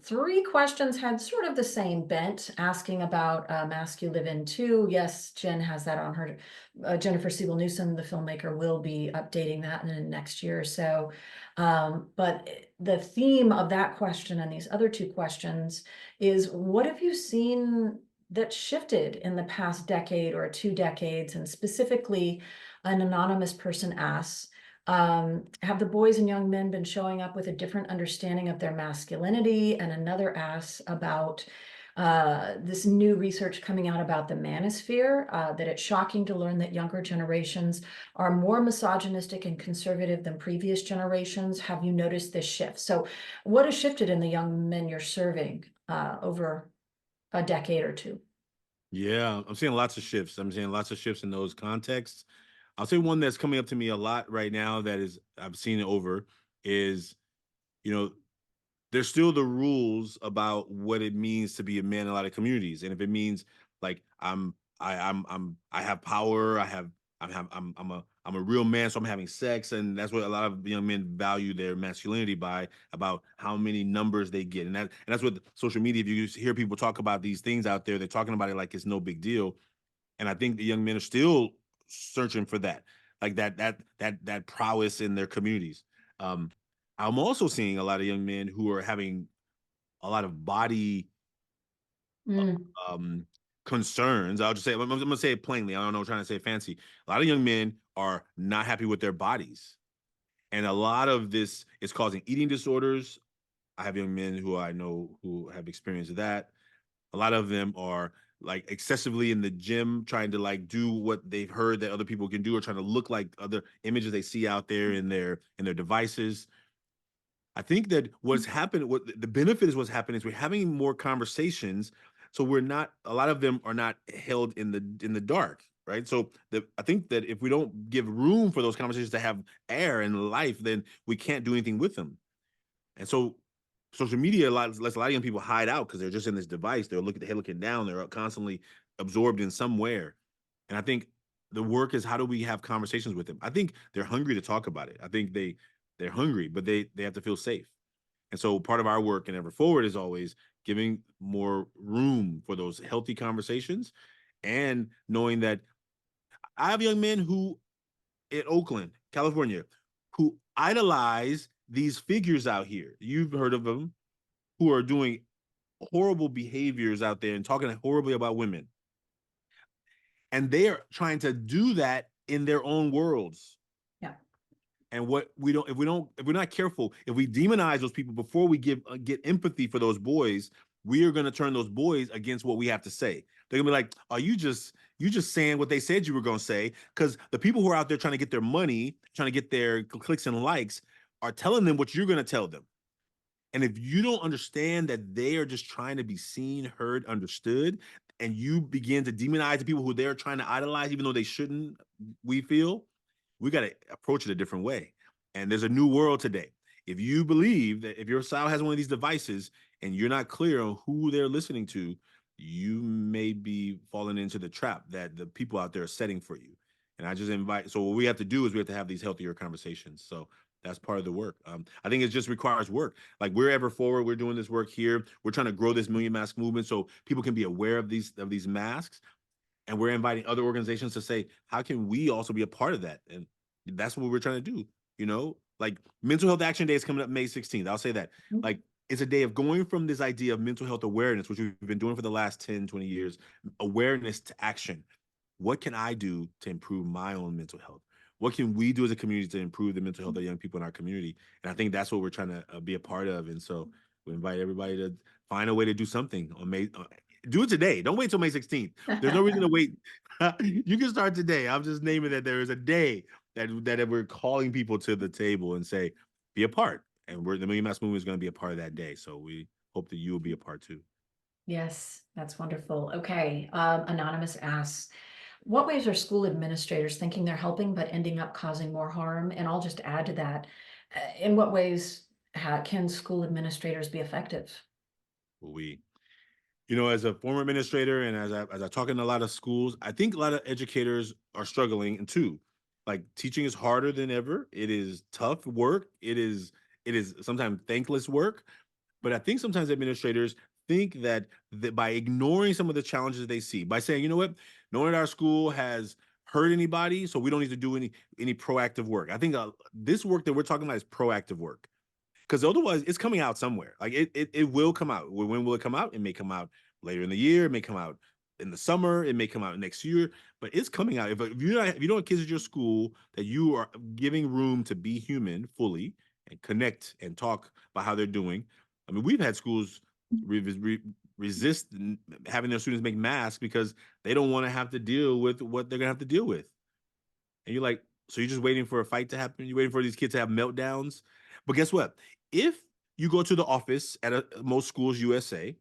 Three questions had sort of the same bent, asking about Mask You Live In too. Yes, Jen has that on her. Jennifer Siebel Newsom, the filmmaker, will be updating that in the next year or so. But the theme of that question and these other two questions is, what have you seen that shifted in the past decade or 2 decades? And specifically, an anonymous person asks, have the boys and young men been showing up with a different understanding of their masculinity? And another asks about this new research coming out about the manosphere, that it's shocking to learn that younger generations are more misogynistic and conservative than previous generations. Have you noticed this shift? So what has shifted in the young men you're serving over a decade or two? Yeah, I'm seeing lots of shifts. I'm seeing lots of shifts in those contexts. I'll say one that's coming up to me a lot right now that is I've seen it over is, you know, there's still the rules about what it means to be a man in a lot of communities. And if it means like I have power, I'm a real man, so I'm having sex, and that's what a lot of young men value their masculinity by, about how many numbers they get. And that's what social media, if you hear people talk about these things out there, they're talking about it like it's no big deal. And I think the young men are still searching for that, like that prowess in their communities. Um, I'm also seeing a lot of young men who are having a lot of body Mm, um, concerns. I'll just say, I'm gonna say it plainly. I don't know, I'm trying to say it fancy. A lot of young men are not happy with their bodies, and a lot of this is causing eating disorders. I have young men who I know who have experienced that. A lot of them are like excessively in the gym trying to like do what they've heard that other people can do, or trying to look like other images they see out there in their devices. I think that what's happened, what the benefit is, what's happening is we're having more conversations. So we're not, a lot of them are not held in the dark, right? So I think that if we don't give room for those conversations to have air and life, then we can't do anything with them. And so social media lets a lot of young people hide out because they're just in this device. They're looking down. They're constantly absorbed in somewhere. And I think the work is, how do we have conversations with them? I think they're hungry to talk about it. I think they're hungry, but they have to feel safe. And so part of our work in Ever Forward is always giving more room for those healthy conversations, and knowing that I have young men who in Oakland, California, who idolize these figures out here. You've heard of them, who are doing horrible behaviors out there and talking horribly about women. And they are trying to do that in their own worlds. Yeah. And what we don't, if we're not careful, if we demonize those people before we get empathy for those boys, we are going to turn those boys against what we have to say. They're gonna be like, "Are you just saying what they said you were going to say?" Because the people who are out there trying to get their money, trying to get their clicks and likes, are telling them what you're going to tell them. And if you don't understand that they are just trying to be seen, heard, understood, and you begin to demonize the people who they're trying to idolize, even though they shouldn't, we feel we got to approach it a different way. And there's a new world today. If you believe that if your child has one of these devices and you're not clear on who they're listening to, you may be falling into the trap that the people out there are setting for you. And I just invite, so what we have to do is we have to have these healthier conversations. So that's part of the work. I think it just requires work. Like we're ever forward, we're doing this work here. We're trying to grow this million mask movement so people can be aware of these masks, and we're inviting other organizations to say, how can we also be a part of that? And that's what we're trying to do. Like Mental Health Action Day is coming up May 16th. I'll say that. Like it's a day of going from this idea of mental health awareness, which we've been doing for the last 10, 20 years, awareness to action. What can I do to improve my own mental health? What can we do as a community to improve the mental health of young people in our community? And I think that's what we're trying to be a part of. And so we invite everybody to find a way to do something on May. Do it today. Don't wait till May 16th. There's no reason to wait. You can start today. I'm just naming that there is a day that we're calling people to the table and say, be a part. And the Million Mask Movement is going to be a part of that day. So we hope that you will be a part too. Yes, that's wonderful. Okay. Anonymous asks, what ways are school administrators thinking they're helping but ending up causing more harm? And I'll just add to that. In what ways can school administrators be effective? We as a former administrator and as I talk in a lot of schools, I think a lot of educators are struggling too. Like teaching is harder than ever. It is tough work. It is sometimes thankless work. But I think sometimes administrators think that by ignoring some of the challenges they see, by saying, you know what, no one at our school has hurt anybody, so we don't need to do any proactive work. I think this work that we're talking about is proactive work, because otherwise it's coming out somewhere. Like it will come out. When will it come out? It may come out later in the year. It may come out in the summer. It may come out next year. But it's coming out. If you don't have kids at your school that you are giving room to be human fully and connect and talk about how they're doing. I mean, we've had schools resist having their students make masks because they don't want to have to deal with what they're gonna have to deal with. And you're like, so you're just waiting for a fight to happen? You're waiting for these kids to have meltdowns? But guess what? If you go to the office at most schools USA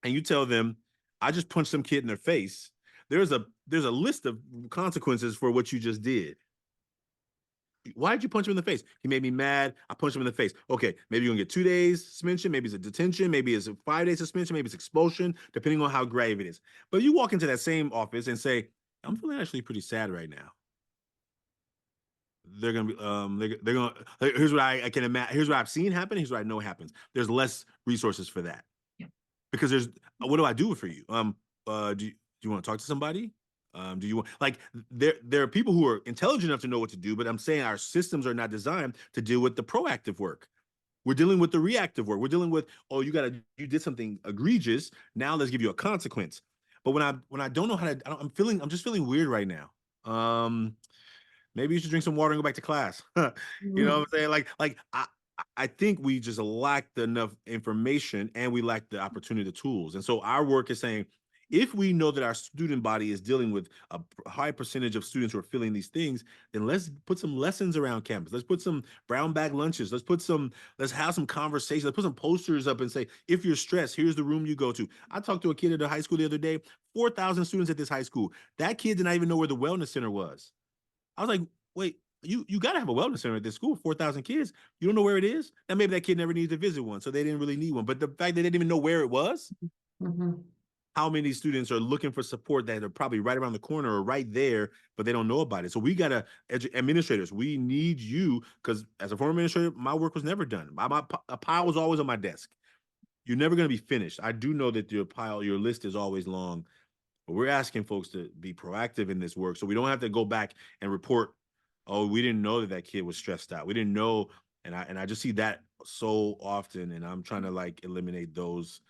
and you tell them, I just punched some kid in their face, there's a list of consequences for what you just did. Why did you punch him in the face? He made me mad. I punched him in the face. Okay, maybe you're gonna get 2 days suspension, maybe it's a detention, maybe it's a 5 day suspension, maybe it's expulsion, depending on how grave it is. But you walk into that same office and say, I'm feeling actually pretty sad right now. They're gonna be they're gonna here's what I can imagine, here's what I've seen happen, here's what I know happens. There's less resources for that. Yeah. Because there's what do I do for you? Do you want to talk to somebody? Do you want like there are people who are intelligent enough to know what to do, but I'm saying our systems are not designed to deal with the proactive work. We're dealing with the reactive work. We're dealing with, oh, you did something egregious. Now let's give you a consequence. But when I don't know how to, I'm just feeling weird right now. Maybe you should drink some water and go back to class. You know what I'm saying? I think we just lack enough information and we lack the opportunity, the tools. And so our work is saying, if we know that our student body is dealing with a high percentage of students who are feeling these things, then let's put some lessons around campus. Let's put some brown bag lunches. Let's have some conversations. Let's put some posters up and say, if you're stressed, here's the room you go to. I talked to a kid at a high school the other day, 4,000 students at this high school. That kid did not even know where the wellness center was. I was like, wait, you got to have a wellness center at this school, 4,000 kids. You don't know where it is? Now, maybe that kid never needed to visit one, so they didn't really need one. But the fact that they didn't even know where it was, how many students are looking for support that are probably right around the corner or right there, but they don't know about it? So we got to, administrators, we need you, because as a former administrator, my work was never done. A pile was always on my desk. You're never going to be finished. I do know that your list is always long. but we're asking folks to be proactive in this work so we don't have to go back and report, oh, we didn't know that that kid was stressed out. We didn't know. And I just see that so often, and I'm trying to like eliminate those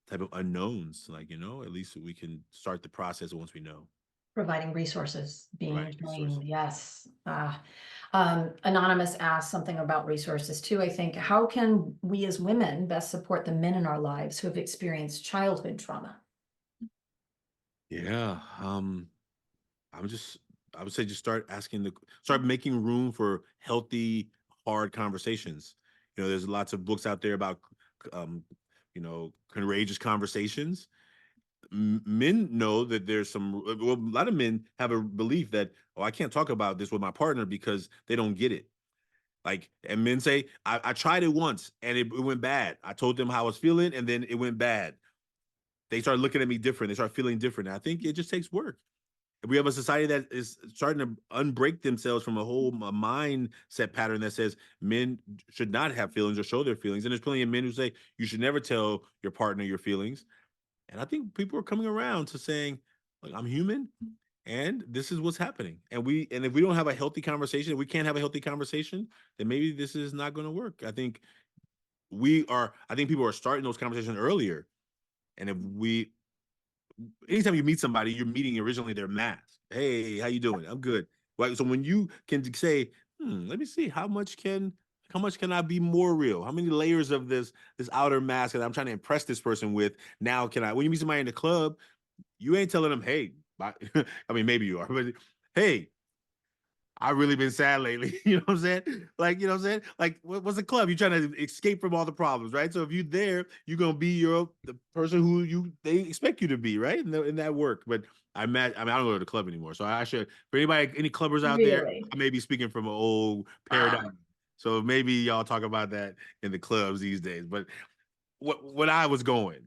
type of unknowns. Like, at least we can start the process once we know. Providing resources, being Providing trained, resources. yes. Anonymous asked something about resources too, I think. How can we as women best support the men in our lives who have experienced childhood trauma? Yeah. I'm just I would say just start making room for healthy, hard conversations. There's lots of books out there about courageous conversations. Men know that there's a lot of men have a belief that, oh, I can't talk about this with my partner because they don't get it. Like, and men say, I tried it once and it went bad. I told them how I was feeling and then it went bad. They start looking at me different. They start feeling different. And I think it just takes work. We have a society that is starting to unbreak themselves from a mindset pattern that says men should not have feelings or show their feelings. And there's plenty of men who say you should never tell your partner your feelings. And I think people are coming around to saying, like, I'm human and this is what's happening. And if we don't have a healthy conversation, if we can't have a healthy conversation, then maybe this is not going to work. I think people are starting those conversations earlier. And anytime you meet somebody, you're meeting originally their mask. Hey, how you doing? I'm good. Right. So when you can say, let me see, how much can I be more real? How many layers of this outer mask that I'm trying to impress this person with? Now can I? When you meet somebody in the club, you ain't telling them, hey, bye. I mean, maybe you are, but hey, I've really been sad lately. You know what I'm saying? Like, you know what I'm saying? Like, what's a club? You're trying to escape from all the problems, right? So if you're there, you're gonna be the person who they expect you to be, right? In that work. But I don't go to the club anymore. So I should, for anybody, any clubbers out there, Really? I may be speaking from an old Ah, paradigm. So maybe y'all talk about that in the clubs these days. But what I was going,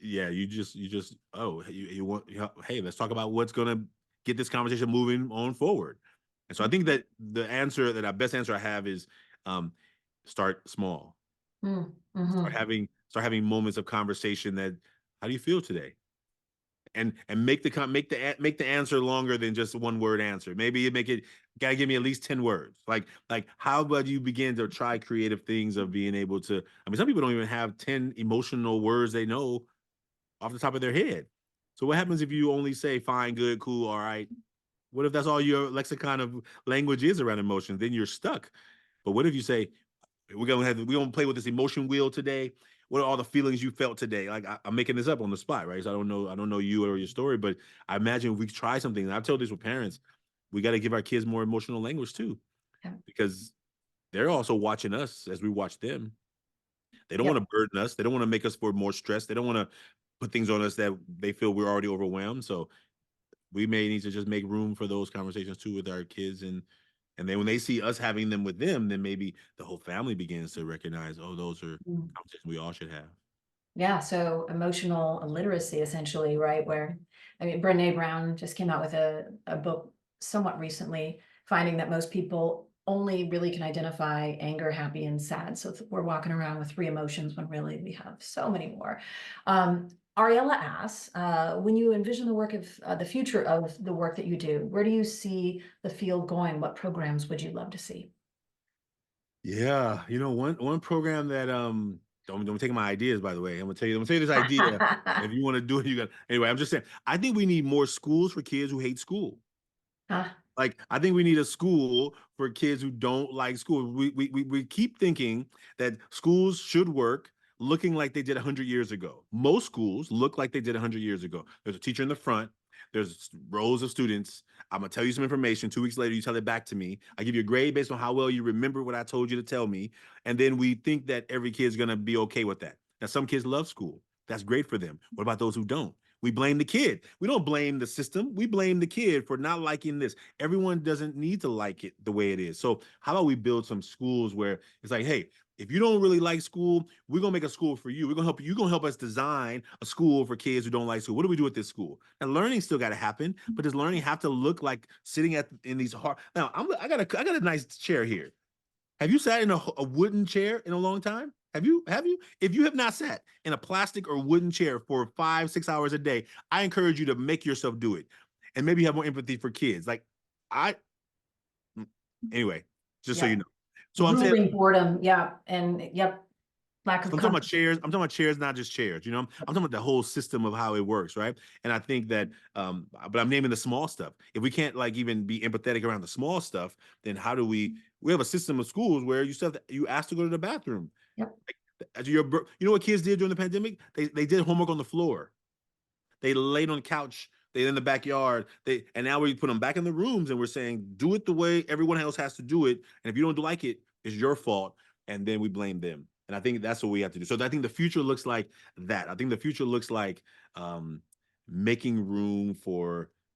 yeah, you just you want, hey, let's talk about what's gonna get this conversation moving on forward. And so I think that our best answer I have is, um, start small. mhm. Start having moments of conversation that, how do you feel today? And make the answer longer than just one word answer. Maybe you make it gotta give me at least 10 words. Like how about you begin to try creative things of being able to, I mean, some people don't even have 10 emotional words they know off the top of their head. So what happens if you only say fine, good, cool, all right? What if that's all your lexicon of language is around emotions? Then you're stuck. But what if you say, we're gonna play with this emotion wheel today? What are all the feelings you felt today? Like, I'm making this up on the spot, right? So I don't know you or your story, but I imagine if we try something, and I've told this with parents, we got to give our kids more emotional language too, Yeah. because they're also watching us as we watch them. They don't Yep. want to burden us. They don't want to make us for more stress. They don't want to put things on us that they feel we're already overwhelmed. So we may need to just make room for those conversations too with our kids, and then when they see us having them with them, then maybe the whole family begins to recognize, oh, those are Mm. conversations we all should have. Yeah, so emotional illiteracy essentially, right? Where, I mean, Brene Brown just came out with a book somewhat recently, finding that most people only really can identify anger, happy, and sad. So we're walking around with three emotions when really we have so many more. Um, Ariella asks, when you envision the future of the work that you do, where do you see the field going? What programs would you love to see? Yeah, one program that don't take my ideas, by the way. I'm gonna tell you this idea. If you want to do it, you got anyway. I'm just saying, I think we need more schools for kids who hate school. Huh? Like, I think we need a school for kids who don't like school. We keep thinking that schools should work looking like they did 100 years ago. Most schools look like they did 100 years ago. There's a teacher in the front. There's rows of students. I'm gonna tell you some information. 2 weeks later, you tell it back to me. I give you a grade based on how well you remember what I told you to tell me. And then we think that every kid's gonna be okay with that. Now, some kids love school. That's great for them. What about those who don't? We blame the kid. We don't blame the system. We blame the kid for not liking this. Everyone doesn't need to like it the way it is. So how about we build some schools where it's like, hey, if you don't really like school, we're gonna make a school for you. We're gonna help you. You're gonna help us design a school for kids who don't like school. What do we do with this school? Now, learning still got to happen, but does learning have to look like sitting in these hard? Now, I got a nice chair here. Have you sat in a wooden chair in a long time? Have you? Have you? If you have not sat in a plastic or wooden chair for 5, 6 hours a day, I encourage you to make yourself do it, and maybe have more empathy for kids. Like I, anyway, just so you Yeah. know. So I'm saying, Grueling boredom. Yeah. And yep. Lack so of I'm talking comfort. about chairs. I'm talking about chairs, not just chairs. I'm talking about the whole system of how it works, right? And I think that, but I'm naming the small stuff. If we can't like even be empathetic around the small stuff, then how do we? We have a system of schools where you ask to go to the bathroom. Yep. You know what kids did during the pandemic? They did homework on the floor. They laid on the couch. They in the backyard. And now we put them back in the rooms and we're saying do it the way everyone else has to do it. And if you don't like it, it's your fault. And then we blame them. And I think that's what we have to do. So I think the future looks like that. I think the future looks like um, making room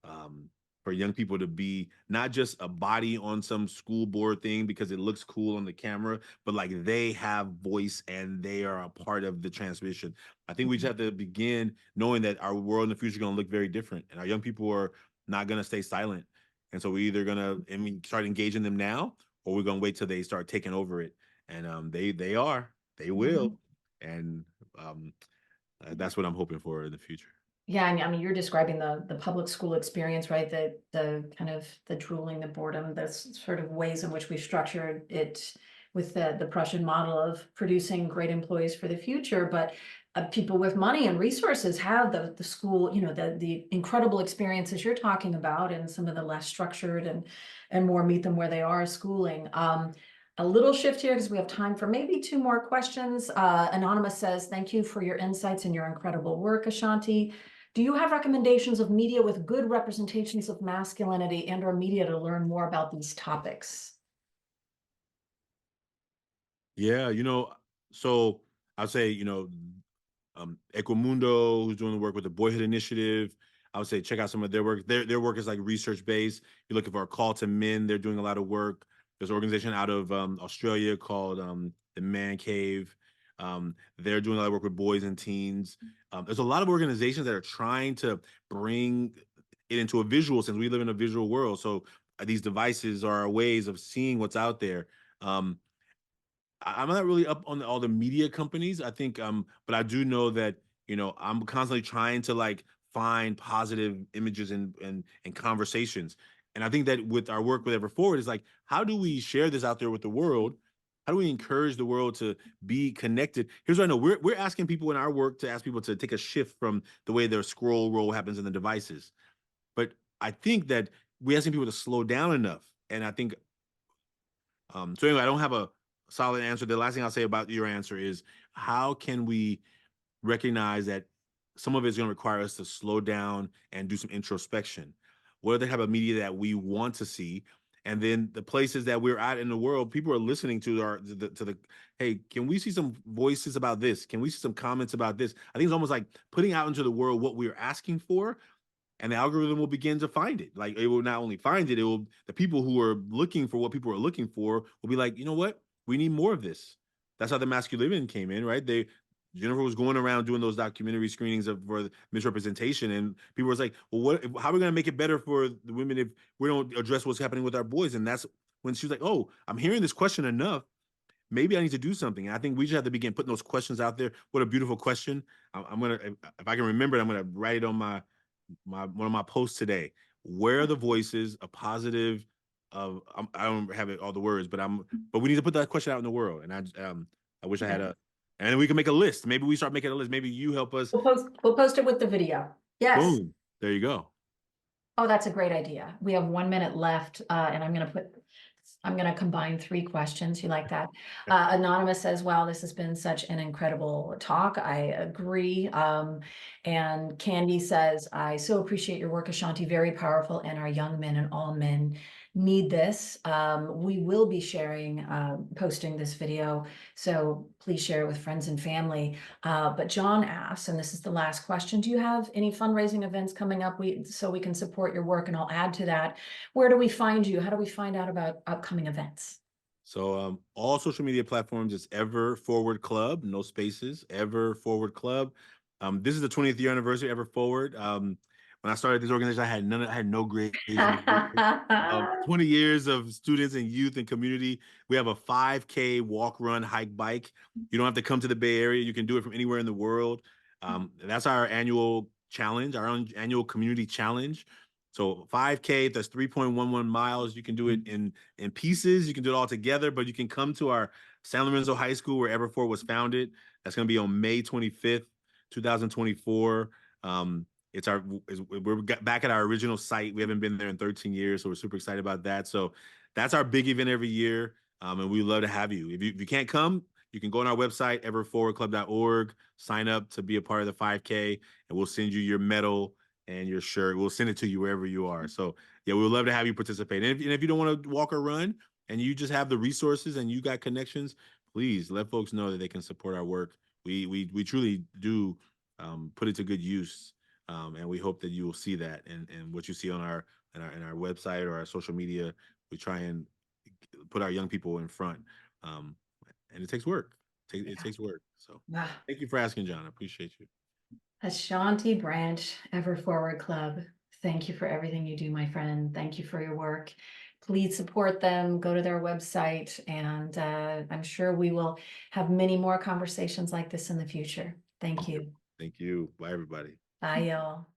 um, for young people to be not just a body on some school board thing because it looks cool on the camera, but like they have voice and they are a part of the transmission. I think we just have to begin knowing that our world in the future is going to look very different, and our young people are not going to stay silent. And so we're either going to, start engaging them now, or we're going to wait till they start taking over it. And they Mhm. will, and um, that's what I'm hoping for in the future. Yeah, and I mean, you're describing the public school experience, right? The kind of the drooling, the boredom, the sort of ways in which we structured it with the Prussian model of producing great employees for the future. But people with money and resources have the school, the incredible experiences you're talking about, and some of the less structured and more meet them where they are schooling. A little shift here because we have time for maybe two more questions. Anonymous says, "Thank you for your insights and your incredible work, Ashanti. Do you have recommendations of media with good representations of masculinity and or media to learn more about these topics?" Yeah, so I'll say, Equimundo, who's doing the work with the Boyhood Initiative. I would say check out some of their work. Their work is like research based. You're looking for a call to men. They're doing a lot of work. There's an organization out of Australia called the Man Cave. They're doing a lot of work with boys and teens. There's a lot of organizations that are trying to bring it into a visual sense. We live in a visual world, so these devices are ways of seeing what's out there. Um, I'm not really up on all the media companies. I think, but I do know that I'm constantly trying to like find positive images and conversations. And I think that with our work with Ever Forward is like, how do we share this out there with the world? How do we encourage the world to be connected? Here's what I know: we're asking people in our work to ask people to take a shift from the way their scroll roll happens in the devices. But I think that we're asking people to slow down enough. And I think so anyway, I don't have a solid answer. The last thing I'll say about your answer is how can we recognize that some of it's going to require us to slow down and do some introspection? What are the type of media that we want to see? And then the places that we're at in the world, people are listening to the hey, can we see some voices about this? Can we see some comments about this? I think it's almost like putting out into the world what we're asking for, and the algorithm will begin to find it. Like it will not only find it, it will the people who are looking for what people are looking for will be like, you know what? We need more of this. That's how the masculinity came in, right? Jennifer was going around doing those documentary screenings for misrepresentation, and people was like, "Well, how are we going to make it better for the women if we don't address what's happening with our boys?" And that's when she was like, "Oh, I'm hearing this question enough. Maybe I need to do something." And I think we just have to begin putting those questions out there. What a beautiful question! I'm gonna, if I can remember it, I'm gonna write it on my one of my posts today. Where are the voices, a positive of I don't have it all the words, but we need to put that question out in the world. And I wish I had Yeah. a and then we can make a list. Maybe we start making a list. Maybe you help us. We'll post it with the video. Yes. Boom. There you go. Oh, that's a great idea. We have 1 minute left, and I'm gonna combine three questions. You like that? Anonymous says, "Wow, this has been such an incredible talk." I agree. And Candy says, "I so appreciate your work, Ashanti. Very powerful, and our young men and all men need this." We will be posting this video, so please share it with friends and family. But John asks, and this is the last question: "Do you have any fundraising events coming up so we can support your work?" And I'll add to that, where do we find you? How do we find out about upcoming events? So all social media platforms is Ever Forward Club, no spaces, Ever Forward Club. This is the 20th year anniversary Ever Forward. when I started this organization, I had no grades. 20 years of students and youth and community. We have a 5K walk, run, hike, bike. You don't have to come to the Bay Area. You can do it from anywhere in the world. That's our annual challenge, our own annual community challenge. So 5K, that's 3.11 miles. You can do it in pieces. You can do it all together, but you can come to our San Lorenzo High School where Everfort was founded. That's going to be on May 25th, 2024. It's our we're back at our original site. We haven't been there in 13 years, so we're super excited about that. So that's our big event every year, and we love to have you. If you can't come, you can go on our website everforwardclub.org, sign up to be a part of the 5K, and we'll send you your medal and your shirt. We'll send it to you wherever you are. So yeah, we would love to have you participate. And if you don't want to walk or run, and you just have the resources and you got connections, please let folks know that they can support our work. We truly do put it to good use. And we hope that you will see that and what you see on our website or our social media. We try and put our young people in front, um, and it takes work. It takes work. So Ah, thank you for asking, John. I appreciate you. Ashanti Branch Ever Forward Club. Thank you for everything you do, my friend. Thank you for your work. Please support them, go to their website, and I'm sure we will have many more conversations like this in the future. Thank you. Thank you. Bye, everybody. Bye, y'all.